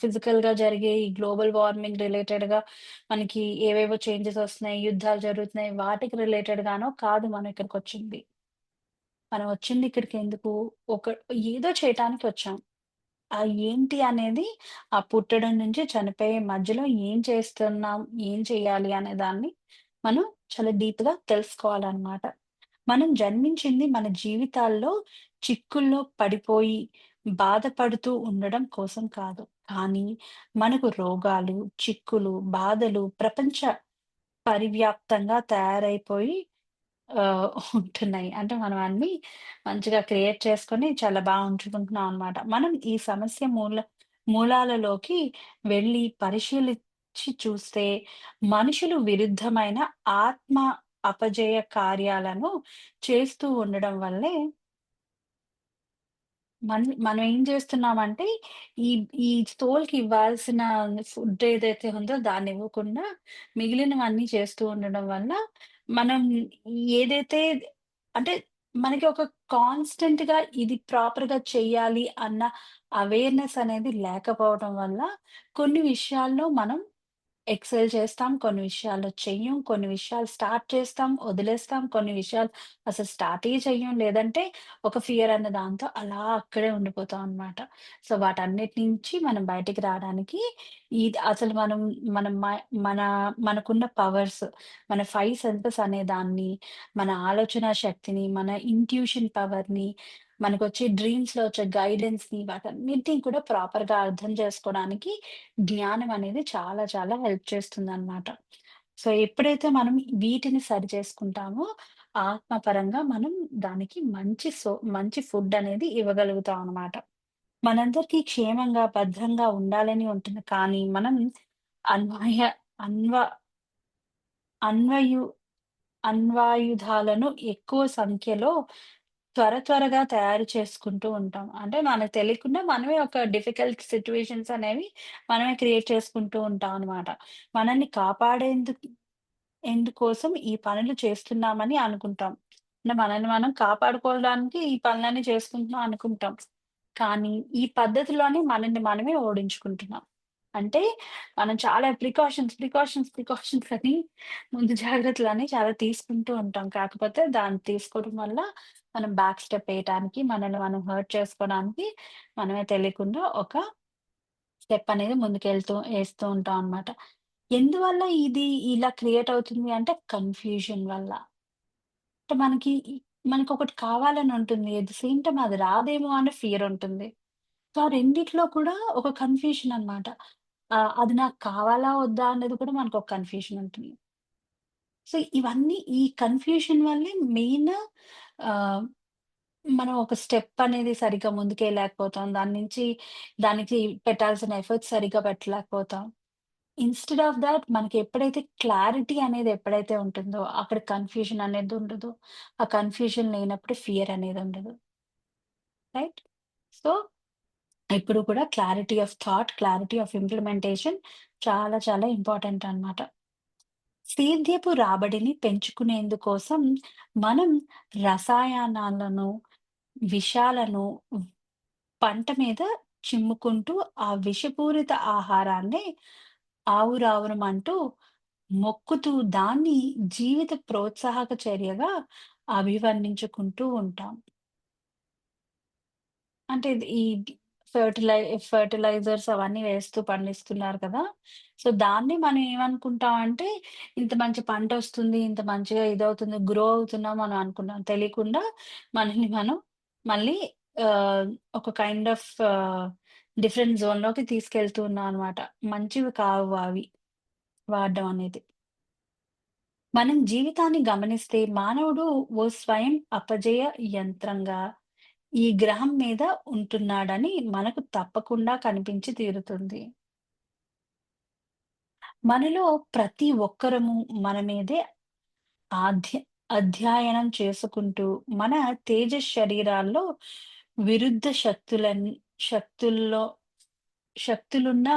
ఫిజికల్‌గా జరిగే ఈ గ్లోబల్ వార్మింగ్ రిలేటెడ్‌గా మనకి ఏవేవో చేంజెస్ వస్తున్నాయి, యుద్ధాలు జరుగుతున్నాయి, వాటికి రిలేటెడ్‌గానో కాదు మనం ఇక్కడికొచ్చింది. మనం వచ్చింది ఇక్కడికెందుకు? ఒక ఏదో చేయటానికి వచ్చాం. ఏంటి అనేది ఆ పుట్టడం నుంచి చనిపోయే మధ్యలో ఏం చేస్తున్నాం? ఏం చేయాలి? అనే దాన్ని మనం చాలా డీప్‌గా తెలుసుకోవాలనమాట. మనం జన్మించింది మన జీవితాల్లో చిక్కుల్లో పడిపోయి, బాధపడుతూ ఉండడం కోసం కాదు. కానీ మనకు రోగాలు, చిక్కులు, బాధలు ప్రపంచ పరివ్యాప్తంగా తయారైపోయి ఉంటున్నాయి. అంటే మనం అన్నీ మంచిగా క్రియేట్ చేసుకొని చాలా ఉంచుకుంటున్నాం అనమాట. మనం ఈ సమస్య మూలాలలోకి వెళ్లి పరిశీలించి చూస్తే మనుషులు విరుద్ధమైన ఆత్మ అపజయ కార్యాలను చేస్తూ ఉండడం వల్లే మనం ఏం చేస్తున్నామంటే, ఈ ఈ సోల్‌కి ఇవ్వాల్సిన ఫుడ్ ఏదైతే ఉందో దాన్నివ్వకుండా, మిగిలినవన్నీ చేస్తూ ఉండడం వల్ల, మనం ఏదైతే అంటే, మనకి ఒక కాన్స్టెంట్‌గా ఇది ప్రాపర్‌గా చెయ్యాలి అన్న అవేర్‌నెస్ అనేది లేకపోవడం వల్ల, కొన్ని విషయాల్లో మనం ఎక్సెల్ చేస్తాం. కొన్ని విషయాల్లో చెయ్యం. కొన్ని విషయాలు స్టార్ట్ చేస్తాం, వదిలేస్తాం. కొన్ని విషయాలు అసలు స్టార్టే చెయ్యం. లేదంటే ఒక ఫియర్ అన్న దాంతో అలా అక్కడే ఉండిపోతాం అనమాట. సో, వాటన్నిటి నుంచి మనం బయటికి రాడానికి ఇది అసలు మనం మన మనకున్న పవర్స్, మన 5 సెన్సెస్ అనే దాన్ని, మన ఆలోచన శక్తిని, మన ఇంట్యూషన్ పవర్‌ని, మనకొచ్చే డ్రీమ్స్‌లో వచ్చే గైడెన్స్‌ని వాటన్నిటిని కూడా ప్రాపర్‌గా అర్థం చేసుకోవడానికి జ్ఞానం అనేది చాలా చాలా హెల్ప్ చేస్తుందనమాట. సో, ఎప్పుడైతే మనం వీటిని సరి చేసుకుంటామో, ఆత్మపరంగా మనం దానికి మంచి ఫుడ్ అనేది ఇవ్వగలుగుతాం అనమాట. మనందరికీ క్షేమంగా, భద్రంగా ఉండాలని ఉంటుంది. కానీ మనం అన్వయ అన్వ అన్వయు అణ్వాయుధాలను ఎక్కువ సంఖ్యలో త్వరగా తయారు చేసుకుంటూ ఉంటాం. అంటే మనకు తెలియకుండా మనమే ఒక డిఫికల్ట్ సిట్యుయేషన్స్ అనేవి మనమే క్రియేట్ చేసుకుంటూ ఉంటాం అన్నమాట. మనల్ని ఎందుకోసం ఈ పనులు చేస్తున్నామని అనుకుంటాం. అంటే మనల్ని మనం కాపాడుకోవడానికి ఈ పనులన్నీ చేసుకుంటున్నాం అనుకుంటాం. కానీ ఈ పద్ధతిలోనే మనల్ని మనమే ఓడించుకుంటున్నాం. అంటే మనం చాలా ప్రికాషన్స్ అని ముందు జాగ్రత్తలని చాలా తీసుకుంటూ ఉంటాం. కాకపోతే దాన్ని తీసుకోవడం వల్ల మనం బ్యాక్ స్టెప్ ఏయటానికి, మనల్ని మనం హర్ట్ చేసుకోవడానికి మనమే తెలియకుండా ఒక స్టెప్ అనేది ఏస్తూ ఉంటాం అన్నమాట. ఎందువల్ల ఇది ఇలా క్రియేట్ అవుతుంది అంటే కన్‌ఫ్యూజన్ వల్ల. అంటే మనకొకటి కావాలని ఉంటుంది. ఎట్ ది సేమ్ టైమ్ అది రాదేమో అనే ఫియర్ ఉంటుంది. సో, ఆ రెండిట్లో కూడా ఒక కన్‌ఫ్యూజన్ అన్నమాట. అది నాకు కావాలా? వద్దా? అనేది కూడా మనకొక కన్‌ఫ్యూజన్ ఉంటుంది. సో, ఇవన్నీ ఈ కన్‌ఫ్యూజన్ వల్లే మెయిన్ ఆహ్, మనం ఒక స్టెప్ అనేది సరిగ్గా ముందుకెళ్ళలేకపోతాం. దానికి పెట్టాల్సిన ఎఫర్ట్స్ సరిగ్గా పెట్టలేకపోతాం. ఇన్‌స్టెడ్ ఆఫ్ థాట్ మనకెప్పుడైతే క్లారిటీ అనేది ఎప్పుడైతే ఉంటుందో, అక్కడ కన్‌ఫ్యూజన్ అనేది ఉండదు. ఆ కన్‌ఫ్యూజన్ లేనప్పుడు ఫియర్ అనేది ఉండదు. రైట్? సో, ఎప్పుడు కూడా clarity of thought, clarity of implementation చాలా చాలా ఇంపార్టెంట్ అన్నమాట. సేద్యపు రాబడిని పెంచుకునేందుకోసం మనం రసాయనాలను, విషాలను పంట మీద చిమ్ముకుంటూ ఆ విషపూరిత ఆహారాన్ని ఆవురావురమంటూ మొక్కుతూ దాన్ని జీవిత ప్రోత్సాహక చర్యగా అభివర్ణించుకుంటూ ఉంటాం. అంటే ఇది ఫెర్టిలై ఫెర్టిలైజర్స్ అవన్నీ వేస్తూ పండిస్తున్నారు కదా! సో, దాన్ని మనం ఏమనుకుంటామంటే, ఇంత మంచి పంటొస్తుంది, ఇంత మంచిగా ఇదవుతుంది, గ్రో అవుతున్నాం అని అనుకున్నాం. తెలియకుండా మనల్ని మనం మళ్ళీ ఆహ్, ఒక కైండ్ ఆఫ్ డిఫరెంట్ జోన్‌లోకి తీసుకెళ్తూ ఉన్నాం అనమాట. మంచివి కావు అవి వాడడం అనేది. మనం జీవితాన్ని గమనిస్తే మానవుడు ఓ స్వయం అపజయ యంత్రంగా ఈ గ్రహం మీద ఉంటున్నాడని మనకు తప్పకుండా కనిపించి తీరుతుంది. మనలో ప్రతి ఒక్కరము మన మీదే ఆధ్య అధ్యయనం చేసుకుంటూ మన తేజ శరీరాల్లో విరుద్ధ శక్తుల్లో శక్తులున్నా,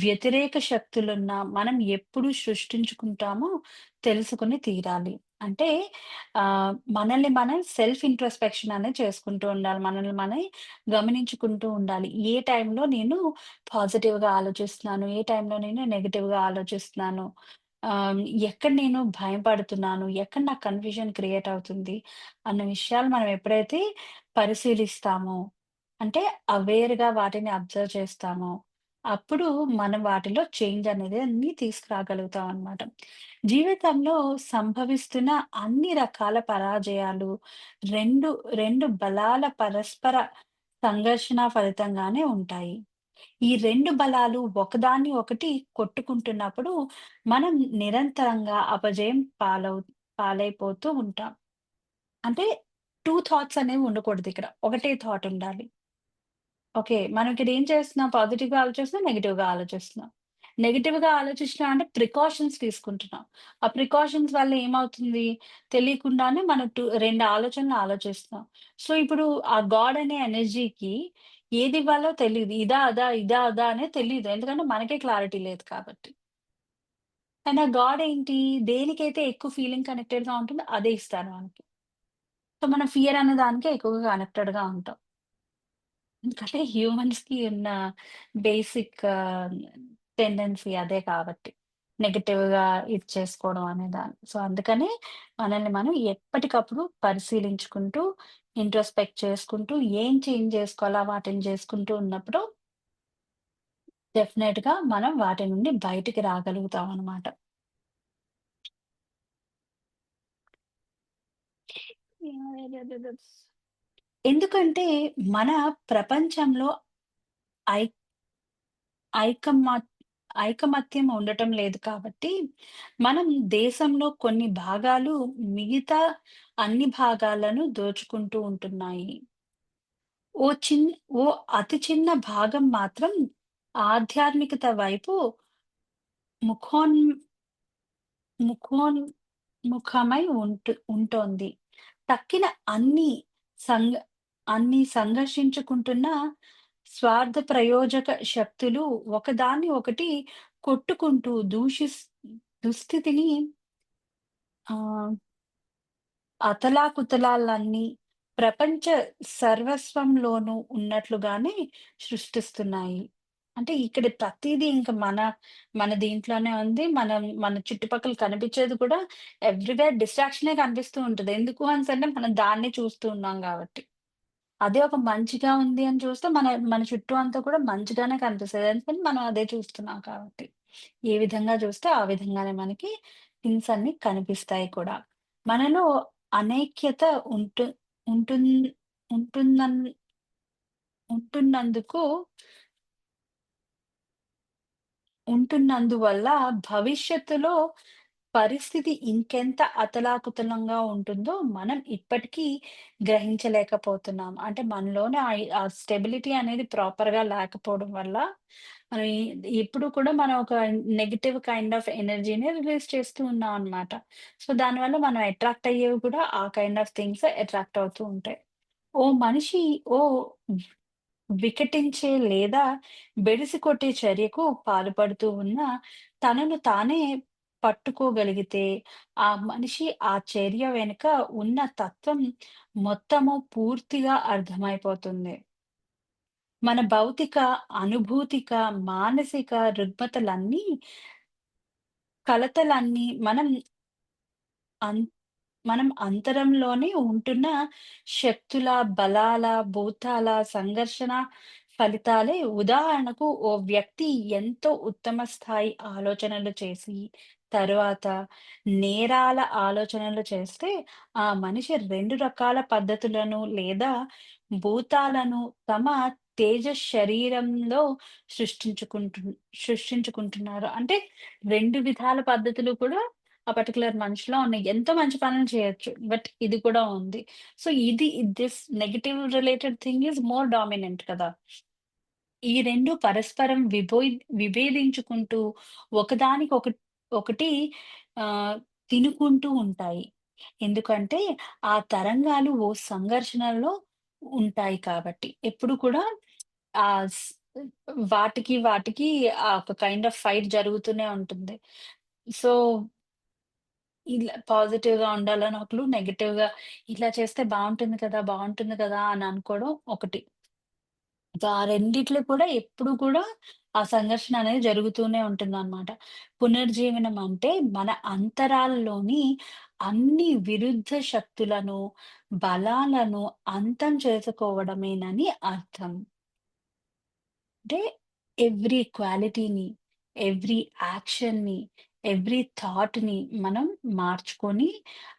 వ్యతిరేక శక్తులున్నా మనం ఎప్పుడు సృష్టించుకుంటామో తెలుసుకొని తీరాలి. అంటే మనల్ని మనం సెల్ఫ్ ఇంట్రోస్పెక్షన్ అనేది చేసుకుంటూ ఉండాలి. మనల్ని మనం గమనించుకుంటూ ఉండాలి. ఏ టైంలో నేను పాజిటివ్‌గా ఆలోచిస్తున్నాను? ఏ టైంలో నేను నెగెటివ్‌గా ఆలోచిస్తున్నాను? ఆహ్, ఎక్కడ నేను భయపడుతున్నాను? ఎక్కడ నాకు కన్‌ఫ్యూజన్ క్రియేట్ అవుతుంది? అన్న విషయాలు మనం ఎప్పుడైతే పరిశీలిస్తామో అంటే అవేర్‌గా వాటిని అబ్జర్వ్ చేస్తామో, అప్పుడు మనం వాటిలో చేంజ్ అనేది అన్ని తీసుకురాగలుగుతాం అన్నమాట. జీవితంలో సంభవిస్తున్న అన్ని రకాల పరాజయాలు 2, 2 బలాల పరస్పర సంఘర్షణ ఫలితంగానే ఉంటాయి. ఈ 2 బలాలు ఒకదాన్ని ఒకటి కొట్టుకుంటున్నప్పుడు మనం నిరంతరంగా అపజయం పాలైపోతూ ఉంటాం. అంటే 2 థాట్స్ అనేవి ఉండకూడదిక్కడ. ఒకటే థాట్ ఉండాలి. ఓకే. మనం ఇక్కడ ఏం చేస్తున్నాం? పాజిటివ్‌గా ఆలోచిస్తున్నాం, నెగెటివ్‌గా ఆలోచిస్తున్నాం. నెగెటివ్‌గా ఆలోచించినా అంటే ప్రికాషన్స్ తీసుకుంటున్నాం. ఆ ప్రికాషన్స్ వల్ల ఏమవుతుంది? తెలియకుండానే మనం 2 ఆలోచనలు ఆలోచిస్తున్నాం. సో, ఇప్పుడు ఆ గాడ్ అనే ఎనర్జీకి ఏదివ్వాలో తెలీదు. ఇదా? అదా? ఇదా? అదా? అనేది తెలీదు. ఎందుకంటే మనకే క్లారిటీ లేదు కాబట్టి. కానీ ఆ గాడ్ ఏంటి? దేనికైతే ఎక్కువ ఫీలింగ్ కనెక్టెడ్‌గా ఉంటుందో అదే ఇస్తాడు మనకి. సో, మనం ఫియర్ అనే దానికే ఎక్కువగా కనెక్టెడ్‌గా ఉంటాం. ఎందుకంటే హ్యూమన్స్‌కి ఉన్న బేసిక్ టెండెన్సీ అదే కాబట్టి. నెగెటివ్‌గా ఇది చేసుకోవడం అనే దాన్ని. సో, అందుకని మనల్ని మనం ఎప్పటికప్పుడు పరిశీలించుకుంటూ, ఇంట్రోస్పెక్ట్ చేసుకుంటూ, ఏం చేంజ్ చేసుకోవాలా వాటిని చేసుకుంటూ ఉన్నప్పుడు డెఫినెట్‌గా మనం వాటి నుండి బయటికి రాగలుగుతాం అనమాట. ఎందుకంటే మన ప్రపంచంలో ఐ ఐకమా ఐకమత్యం ఉండటం లేదు కాబట్టి, మనం దేశంలో కొన్ని భాగాలు మిగతా అన్ని భాగాలను దోచుకుంటూ ఉంటున్నాయి. ఓ చిన్ ఓ అతి చిన్న భాగం మాత్రం ఆధ్యాత్మికత వైపు ముఖోన్ ముఖోన్ముఖమై ఉంటోంది. తక్కిన అన్ని సంఘ సంఘర్షించుకుంటున్న స్వార్థ ప్రయోజక శక్తులు ఒకదాన్ని ఒకటి కొట్టుకుంటూ దుస్థితిని ఆహ్, అతలాకుతలాలన్నీ ప్రపంచ సర్వస్వంలోనూ ఉన్నట్లుగానే సృష్టిస్తున్నాయి. అంటే ఇక్కడ ప్రతీదీ ఇంక మన దీంట్లోనే ఉంది. మన చుట్టుపక్కల కనిపించేది కూడా ఎవ్రీవేర్ డిస్ట్రాక్షనే కనిపిస్తూ ఉంటది. ఎందుకు అనేసంటే మనం దాన్నే చూస్తూ ఉన్నాం గాబట్టి. అదే ఒక మంచిగా ఉంది అని చూస్తే మన చుట్టూ అంతా కూడా మంచిగానే కనిపిస్తది. ఎందుకంటే మనం అదే చూస్తున్నాం కాబట్టి. ఏ విధంగా చూస్తే ఆ విధంగానే మనకి థింగ్స్ అన్నీ కనిపిస్తాయి కూడా. మనలో అనైక్యత ఉంటు ఉంటున్ ఉంటున్నన్ ఉంటున్నందుకు ఉంటున్నందువల్ల భవిష్యత్తులో పరిస్థితి ఇంకెంత అతలాకుతలంగా ఉంటుందో మనం ఇప్పటికీ గ్రహించలేకపోతున్నాం. అంటే మనలోనే ఆ స్టెబిలిటీ అనేది ప్రాపర్‌గా లేకపోవడం వల్ల మనం ఎప్పుడు కూడా మనం ఒక నెగెటివ్ కైండ్ ఆఫ్ ఎనర్జీని రిలీజ్ చేస్తూ ఉన్నాం అన్నమాట. సో, దానివల్ల మనం అట్రాక్ట్ అయ్యేవి కూడా ఆ కైండ్ ఆఫ్ థింగ్స్ అట్రాక్ట్ అవుతూ ఉంటాయి. ఓ మనిషి ఓ వికటించే లేదా బెడిసికొట్టే చర్యకు పాల్పడుతూ ఉన్న తనను తానే పట్టుకోగలిగితే, ఆ మనిషి ఆ చర్య వెనుక ఉన్న తత్వం మొత్తము పూర్తిగా అర్థమైపోతుంది. మన భౌతిక, అనుభూతిక, మానసిక రుగ్మతలన్నీ, కలతలన్నీ అం మనం అంతరంలోనే ఉంటున్న శక్తుల, బలాల, భూతాల సంఘర్షణ ఫలితాలే ఉదాహరణకు ఓ వ్యక్తి ఎంతో ఉత్తమ స్థాయి ఆలోచనలు చేసి, తరువాత నేరాల ఆలోచనలు చేస్తే, ఆ మనిషి 2 రకాల పద్ధతులను లేదా భూతాలను తమ తేజ శరీరంలో సృష్టించుకుంటు సృష్టించుకుంటున్నారు. అంటే 2 విధాల పద్ధతులు కూడా ఆ పర్టిక్యులర్ మనిషిలో ఉన్నాయి. ఎంతో మంచి పనులు చేయొచ్చు. బట్ ఇది కూడా ఉంది. So, this negative related thing is more dominant కదా! ఈ 2 పరస్పరం విభేదించుకుంటూ ఒకదానికొక ఒకటి ఆహ్, తినుకుంటూ ఉంటాయి. ఎందుకంటే, ఆ తరంగాలు ఓ సంఘర్షణలో ఉంటాయి కాబట్టి. ఎప్పుడు కూడా ఆహ్, స్ వాటికి ఒక కైండ్ ఆఫ్ ఫైట్ జరుగుతూనే ఉంటుంది. సో, ఇలా పాజిటివ్‌గా ఉండాలని ఒకళ్ళు, నెగెటివ్‌గా ఇలా చేస్తే బావుంటుంది కదా! బావుంటుంది కదా! అని అనుకోవడం ఒకటి. ఆ రెండిట్లో కూడా ఎప్పుడు కూడా ఆ సంఘర్షణ అనేది జరుగుతూనే ఉంటుందనమాట. పునర్జీవనం అంటే మన అంతరాల్లోని అన్ని విరుద్ధ శక్తులను, బలాలను అంతం చేసుకోవడమేనని అర్థం. అంటే ఎవ్రి క్వాలిటీని, ఎవ్రి యాక్షన్‌ని, ఎవ్రి థాట్‌ని మనం మార్చుకొని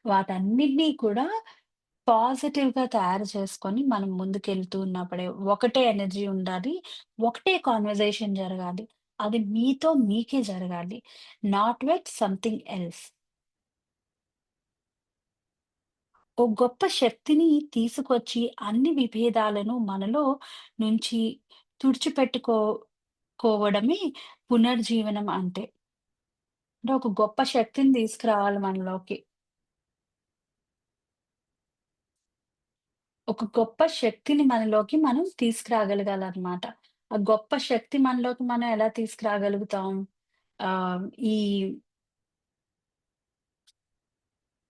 వాటన్నిటిని కూడా పాజిటివ్‌గా తయారు చేసుకొని మనం ముందుకెళ్తూ ఉన్నప్పుడే ఒకటే ఎనర్జీ ఉండాలి. ఒకటే కన్వర్జేషన్ జరగాలి. అది మీతో మీకే జరగాలి. Not with something else. ఓ గొప్ప శక్తిని తీసుకొచ్చి అన్ని విభేదాలను మనలో నుంచి తుడిచిపెట్టుకోవడమే పునర్జీవనం అంటే. అంటే ఒక గొప్ప శక్తిని తీసుకురావాలి మనలోకి. ఒక గొప్ప శక్తిని మనలోకి మనం తీసుకురాగలగాలనమాట. ఆ గొప్ప శక్తి మనలోకి మనం ఎలా తీసుకురాగలుగుతాం? ఆహ్, ఈ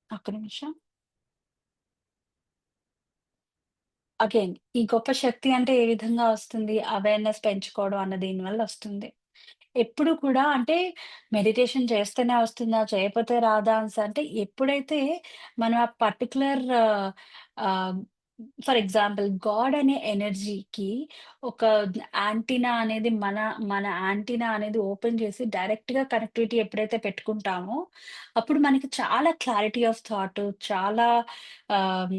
ఒక్క నిమిషం. అగైన్ ఈ గొప్ప శక్తి అంటే ఏ విధంగా వస్తుంది? అవేర్‌నెస్ పెంచుకోవడం అన్న దీని వల్ల వస్తుంది. ఎప్పుడు కూడా అంటే మెడిటేషన్ చేస్తేనే వస్తుందా? చేయకపోతే రాదా? అంటే ఎప్పుడైతే మనం ఆ పర్టిక్యులర్ ఆహ్, ఫర్ ఎగ్జాంపుల్ గాడ్ అనే ఎనర్జీకి ఒక యాంటీనా అనేది మన యాంటీనా అనేది ఓపెన్ చేసి డైరెక్ట్‌గా కనెక్టివిటీ ఎప్పుడైతే పెట్టుకుంటామో, అప్పుడు మనకి చాలా క్లారిటీ ఆఫ్ థాట్, చాలా ఆహ్,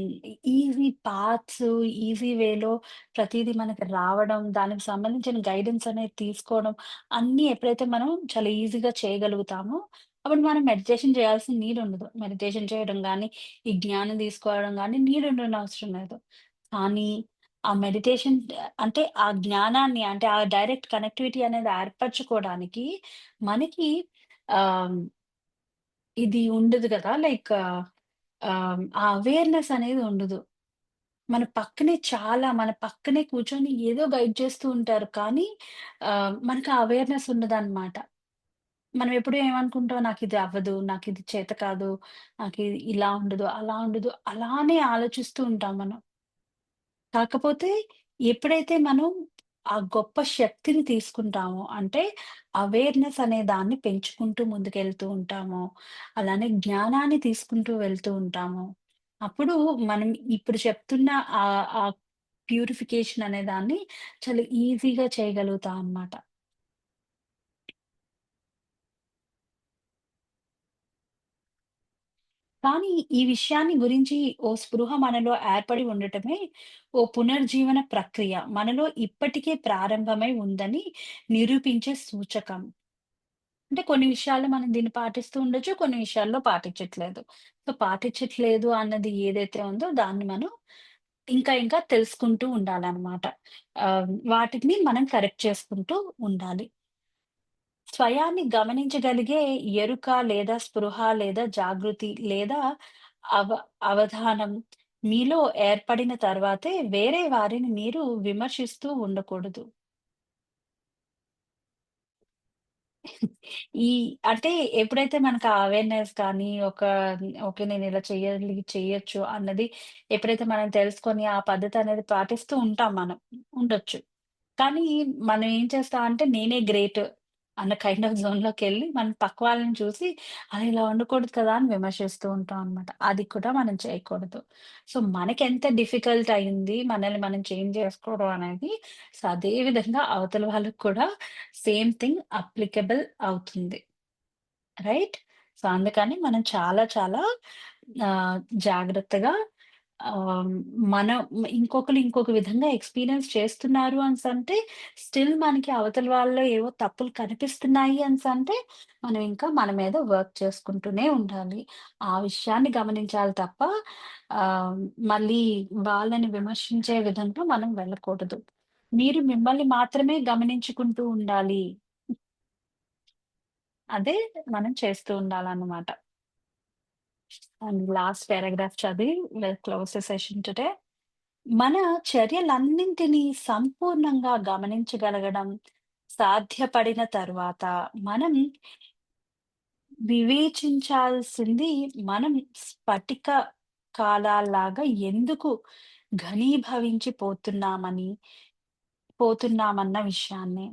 ఈజీ పాత్స్, ఈజీ వేలో ప్రతీదీ మనకి రావడం, దానికి సంబంధించిన గైడెన్స్ అనేది తీసుకోవడం అన్నీ ఎప్పుడైతే మనం చాలా ఈజీగా చేయగలుగుతామో, అప్పుడు మనం మెడిటేషన్ చేయాల్సిన నీడ్ ఉండదు. మెడిటేషన్ చేయడం గానీ, ఈ జ్ఞానం తీసుకోవడం గానీ నీడ్ ఉండనవసరం లేదు. కానీ ఆ మెడిటేషన్ అంటే ఆ జ్ఞానాన్ని అంటే ఆ డైరెక్ట్ కనెక్టివిటీ అనేది ఏర్పరచుకోవడానికి మనకి ఆహ్, ఇది ఉండదు గదా! లైక్ ఆ అవేర్‌నెస్ అనేది ఉండదు. మన పక్కనే కూర్చొని ఏదో గైడ్ చేస్తూ ఉంటారు. కానీ మనకు ఆ అవేర్‌నెస్ ఉండదనమాట. మనం ఎప్పుడు ఏమనుకుంటాం నాకిది అవ్వదు, నాకిది చేత కాదు, నాకిది ఇలా ఉండదు, అలా ఉండదు, అలానే ఆలోచిస్తూ ఉంటాం మనం. కాకపోతే ఎప్పుడైతే మనం ఆ గొప్ప శక్తిని తీసుకుంటామో, అంటే అవేర్‌నెస్ అనే దాన్ని పెంచుకుంటూ ముందుకెళ్తూ ఉంటామో, అలానే జ్ఞానాన్ని తీసుకుంటూ వెళ్తూ ఉంటామో, అప్పుడు మనం ఇప్పుడు చెప్తున్న ఆ ప్యూరిఫికేషన్ అనే దాన్ని చాలా ఈజీగా చేయగలుగుతాం అన్నమాట. కానీ ఈ విషయాన్ని గురించి ఓ స్పృహ మనలో ఏర్పడి ఉండటమే ఓ పునర్జీవన ప్రక్రియ మనలో ఇప్పటికే ప్రారంభమై ఉందని నిరూపించే సూచకం. అంటే కొన్ని విషయాల్లో మనం దీన్ని పాటిస్తూ ఉండొచ్చు. కొన్ని విషయాల్లో పాటించట్లేదు. సో, పాటించట్లేదు అన్నది ఏదైతే ఉందో దాన్ని మనం ఇంకా తెలుసుకుంటూ ఉండాలనమాట. వాటిని మనం కరెక్ట్ చేసుకుంటూ ఉండాలి. స్వయాన్ని గమనించగలిగే ఎరుక లేదా స్పృహ లేదా జాగృతి లేదా అవ అవధానం మీలో ఏర్పడిన తర్వాతే వేరే వారిని మీరు విమర్శిస్తూ ఉండకూడదు. ఈ అంటే ఎప్పుడైతే మనకు ఆ అవేర్‌నెస్ కానీ ఓకే. నేను ఇలా చేయాలి, చేయొచ్చు అన్నది ఎప్పుడైతే మనం తెలుసుకొని ఆ పద్ధతి అనేది పాటిస్తూ ఉంటాం మనం. ఉండొచ్చు. కానీ మనం ఏం చేస్తామంటే నేనే గ్రేట్. అన్న కైండ్ ఆఫ్ జోన్‌లోకెళ్ళి మనం పక్క వాళ్ళని చూసి అలా ఇలా ఉండకూడదు కదా! అని విమర్శిస్తూ ఉంటాం అనమాట. అది కూడా మనం చేయకూడదు. సో, మనకెంత డిఫికల్ట్ అయింది మనల్ని మనం చేంజ్ చేసుకోవడం అనేది, సో, అదే విధంగా అవతల వాళ్ళకి కూడా సేమ్ థింగ్ అప్లికబుల్ అవుతుంది. రైట్? సో, అందుకని మనం చాలా చాలా ఆహ్, జాగ్రత్తగా ఆహ్, మనం ఇంకొకళ్ళు ఇంకొక విధంగా ఎక్స్‌పీరియన్స్ చేస్తున్నారు అనేసంటే, స్టిల్ మనకి అవతల వాళ్ళలో ఏవో తప్పులు కనిపిస్తున్నాయి అనేసంటే, మనం ఇంకా మన మీద వర్క్ చేసుకుంటూనే ఉండాలి. ఆ విషయాన్ని గమనించాలి తప్ప ఆహ్, మళ్ళీ వాళ్ళని విమర్శించే విధంగా మనం వెళ్ళకూడదు. మీరు మిమ్మల్ని మాత్రమే గమనించుకుంటూ ఉండాలి. అదే మనం చేస్తూ ఉండాలన్నమాట. అండ్ లాస్ట్ పారాగ్రాఫ్ చదివి క్లోజ్ ద సెషన్ టుడే. మన చర్యలన్నింటినీ సంపూర్ణంగా గమనించగలగడం సాధ్యపడిన తర్వాత, మనం వివేచించాల్సింది మనం స్ఫటిక కాలాల్లాగా ఎందుకు ఘనీభవించి పోతున్నామన్న విషయాన్ని.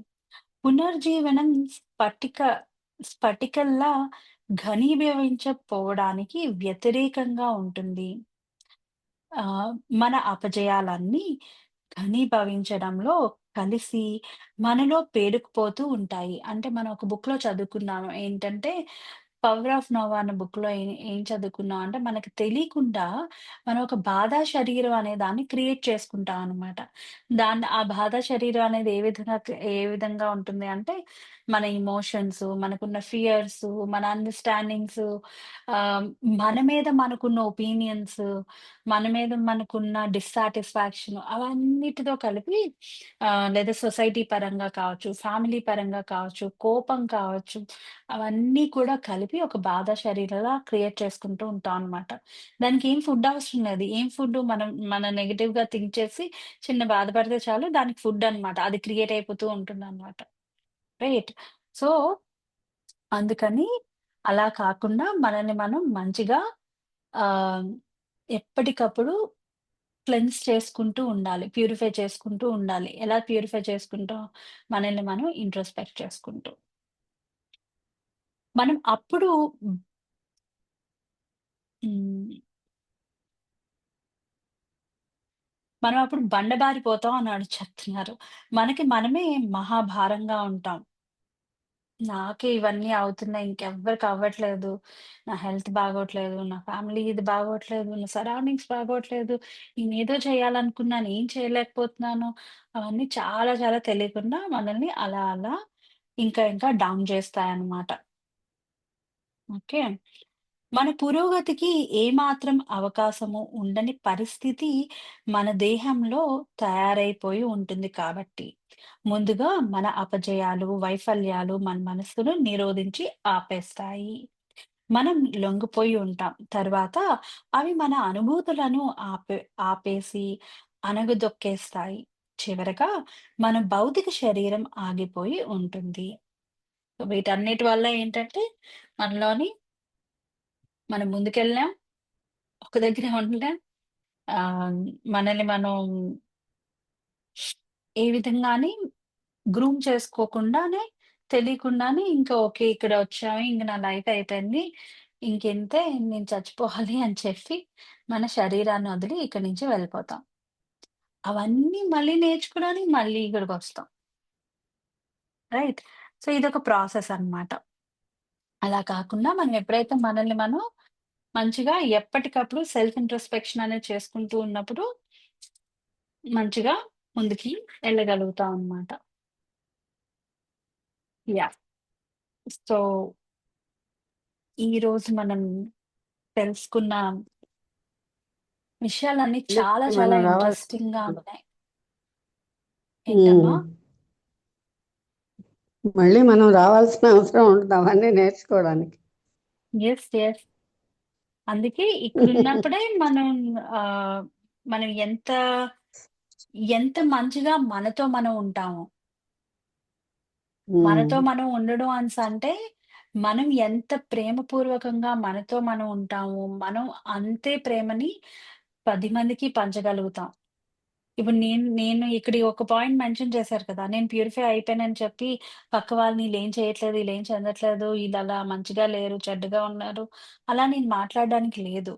పునర్జీవనం స్ఫటికల్లా ఘనీభవించకపోవడానికి వ్యతిరేకంగా ఉంటుంది. ఆహ్, మన అపజయాలన్నీ ఘనీభవించడంలో కలిసి మనలో పేరుకుపోతూ ఉంటాయి. అంటే మనం ఒక బుక్‌లో చదువుకున్నాము. ఏంటంటే 'పవర్ ఆఫ్ నోవా' అన్న బుక్‌లో ఏం చదువుకున్నాం అంటే మనకు తెలీకుండా మనం ఒక బాధా శరీరం అనే దాన్ని క్రియేట్ చేసుకుంటాం అనమాట. ఆ బాధా శరీరం అనేది ఏ విధంగా ఉంటుంది అంటే మన ఎమోషన్స్, మనకున్న ఫియర్స్, మన అండర్‌స్టాండింగ్స్, ఆహ్, మన మీద మనకున్న ఒపీనియన్స్, మన మీద మనకున్న డిస్సాటిస్ఫాక్షన్ అవన్నిటితో కలిపి లేదా సొసైటీ పరంగా కావచ్చు, ఫ్యామిలీ పరంగా కావచ్చు, కోపం కావచ్చు, అవన్నీ కూడా కలిపి ఒక బాధ శరీరంలా క్రియేట్ చేసుకుంటూ ఉంటాం అనమాట. దానికేం ఫుడ్ అవసరం లేదు. ఏం ఫుడ్డు మన నెగెటివ్‌గా థింక్ చేసి చిన్న బాధపడితే చాలు దానికి ఫుడ్ అనమాట. అది క్రియేట్ అయిపోతూ ఉంటుందనమాట. రైట్. సో, అందుకని అలా కాకుండా మనల్ని మనం మంచిగా ఆహ్, ఎప్పటికప్పుడు క్లెన్స్ చేసుకుంటూ ఉండాలి. ప్యూరిఫై చేసుకుంటూ ఉండాలి. ఎలా ప్యూరిఫై చేసుకుంటాం? మనల్ని మనం ఇంట్రోస్పెక్ట్ చేసుకుంటూ. మనం అప్పుడు హ్మ్. మనం అప్పుడు బండబారిపోతాం అని చెప్తున్నారు. మనకి మనమే మహాభారంగా ఉంటాం. నాకే ఇవన్నీ అవుతున్నాయి. ఇంకెవ్వరికి అవ్వట్లేదు. నా హెల్త్ బాగోట్లేదు. నా ఫ్యామిలీ ఇది బాగోట్లేదు. నా సరౌండింగ్స్ బాగోట్లేదు. నేనేదో చేయాలనుకున్నాను. ఏం చేయలేకపోతున్నాను. అవన్నీ చాలా చాలా తెలియకుండా మనల్ని అలా అలా ఇంకా ఇంకా డౌన్ చేస్తాయన్నమాట. ఓకే. మన పురోగతికి ఏమాత్రం అవకాశము ఉండని పరిస్థితి మన దేహంలో తయారైపోయి ఉంటుంది కాబట్టి, ముందుగా మన అపజయాలు, వైఫల్యాలు మన మనస్సును నిరోధించి ఆపేస్తాయి. మనం లొంగిపోయి ఉంటాం. తర్వాత అవి మన అనుభూతులను ఆపేసి అణగదొక్కేస్తాయి. చివరగా మన భౌతిక శరీరం ఆగిపోయి ఉంటుంది. వీటన్నిటి వల్ల ఏంటంటే మనలోని మనం ముందుకెళ్ళాం. ఒక దగ్గరే ఉండలేం. ఆహ్, మనల్ని మనం ఏ విధంగాని గ్రూమ్ చేసుకోకుండానే, తెలియకుండానే ఇంకా ఓకే. ఇక్కడ వచ్చాము. ఇంక నా లైఫ్ అయిపోయింది. ఇంకింతే నేను చచ్చిపోవాలి అని చెప్పి మన శరీరాన్ని వదిలి ఇక్కడి నుంచి వెళ్ళిపోతాం. అవన్నీ మళ్ళీ నేర్చుకోవడానికి మళ్ళీ ఇక్కడికొస్తాం. రైట్? సో, ఇదొక ప్రాసెస్ అన్నమాట. అలా కాకుండా మనం ఎప్పుడైతే మనల్ని మనం మంచిగా ఎప్పటికప్పుడు సెల్ఫ్ ఇంట్రోస్పెక్షన్ అనేది చేసుకుంటూ ఉన్నప్పుడు మంచిగా ముందుకి వెళ్ళగలుగుతాం అన్నమాట. యాహ్! సో, ఈరోజు మనం తెలుసుకున్న విషయాలన్నీ మళ్ళీ చాలా చాలా మనం రావాల్సిన ఇంట్రెస్టింగ్‌గా ఉన్నాయి. హ్మ్. ఏంటమ్మా? మళ్ళీ మనం రావాల్సిన అవసరం ఉండదు అవన్నీ నేర్చుకోవడానికి. యెస్. యెస్. అందుకే ఇక్కడున్నప్పుడే మనం ఆహ్, మనం ఎంత మంచిగా మనతో మనం ఉంటామో. హ్మ్. మనతో మనం ఉండడం అనేసంటే, మనం ఎంత ప్రేమపూర్వకంగా మనతో మనం ఉంటామో, మనం అంతే ప్రేమని 10 మందికి పంచగలుగుతాం. ఇప్పుడు నేను ఇక్కడ ఒక పాయింట్ మెన్షన్ చేశారు కదా! నేను ప్యూరిఫై అయిపోయానని చెప్పి పక్క వాళ్ళని ఈళ్ళేం చేయట్లేదు, ఈళ్ళేం చెందట్లేదు, ఈళ్ళలా మంచిగా లేరు, చెడ్డగా ఉన్నారు. అలా నేను మాట్లాడడానికి లేదు.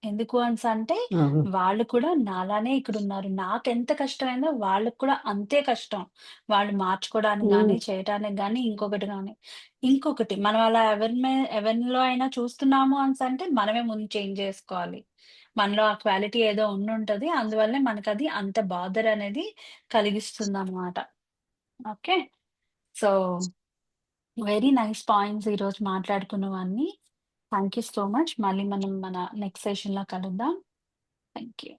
ఎందుకు అనేసంటే, అవును. వాళ్ళు కూడా నాలానే ఇక్కడున్నారు. నాకెంత కష్టమైందో వాళ్ళకి కూడా అంతే కష్టం. వాళ్ళు మార్చుకోవడానికి హ్మ్. గాని, చేయటానికి గాని, ఇంకొకటి గాని. ఇంకొకటి మనం అలా ఎవరిలో అయినా చూస్తున్నాము అనేసంటే, మనమే ముందు చేంజ్ జేసుకోవాలి. మనలో ఆ క్వాలిటీ ఏదో ఉండుంటది. అందువల్లే మనకది అంత బాదర్ అనేది కలిగిస్తుందనమాట. Okay. So, very nice points ఈరోజు మాట్లాడుకున్నవన్నీ. Thank you so much. మళ్ళీ మనం మన నెక్స్ట్ సెషన్‌లో కలుద్దాం. Thank you.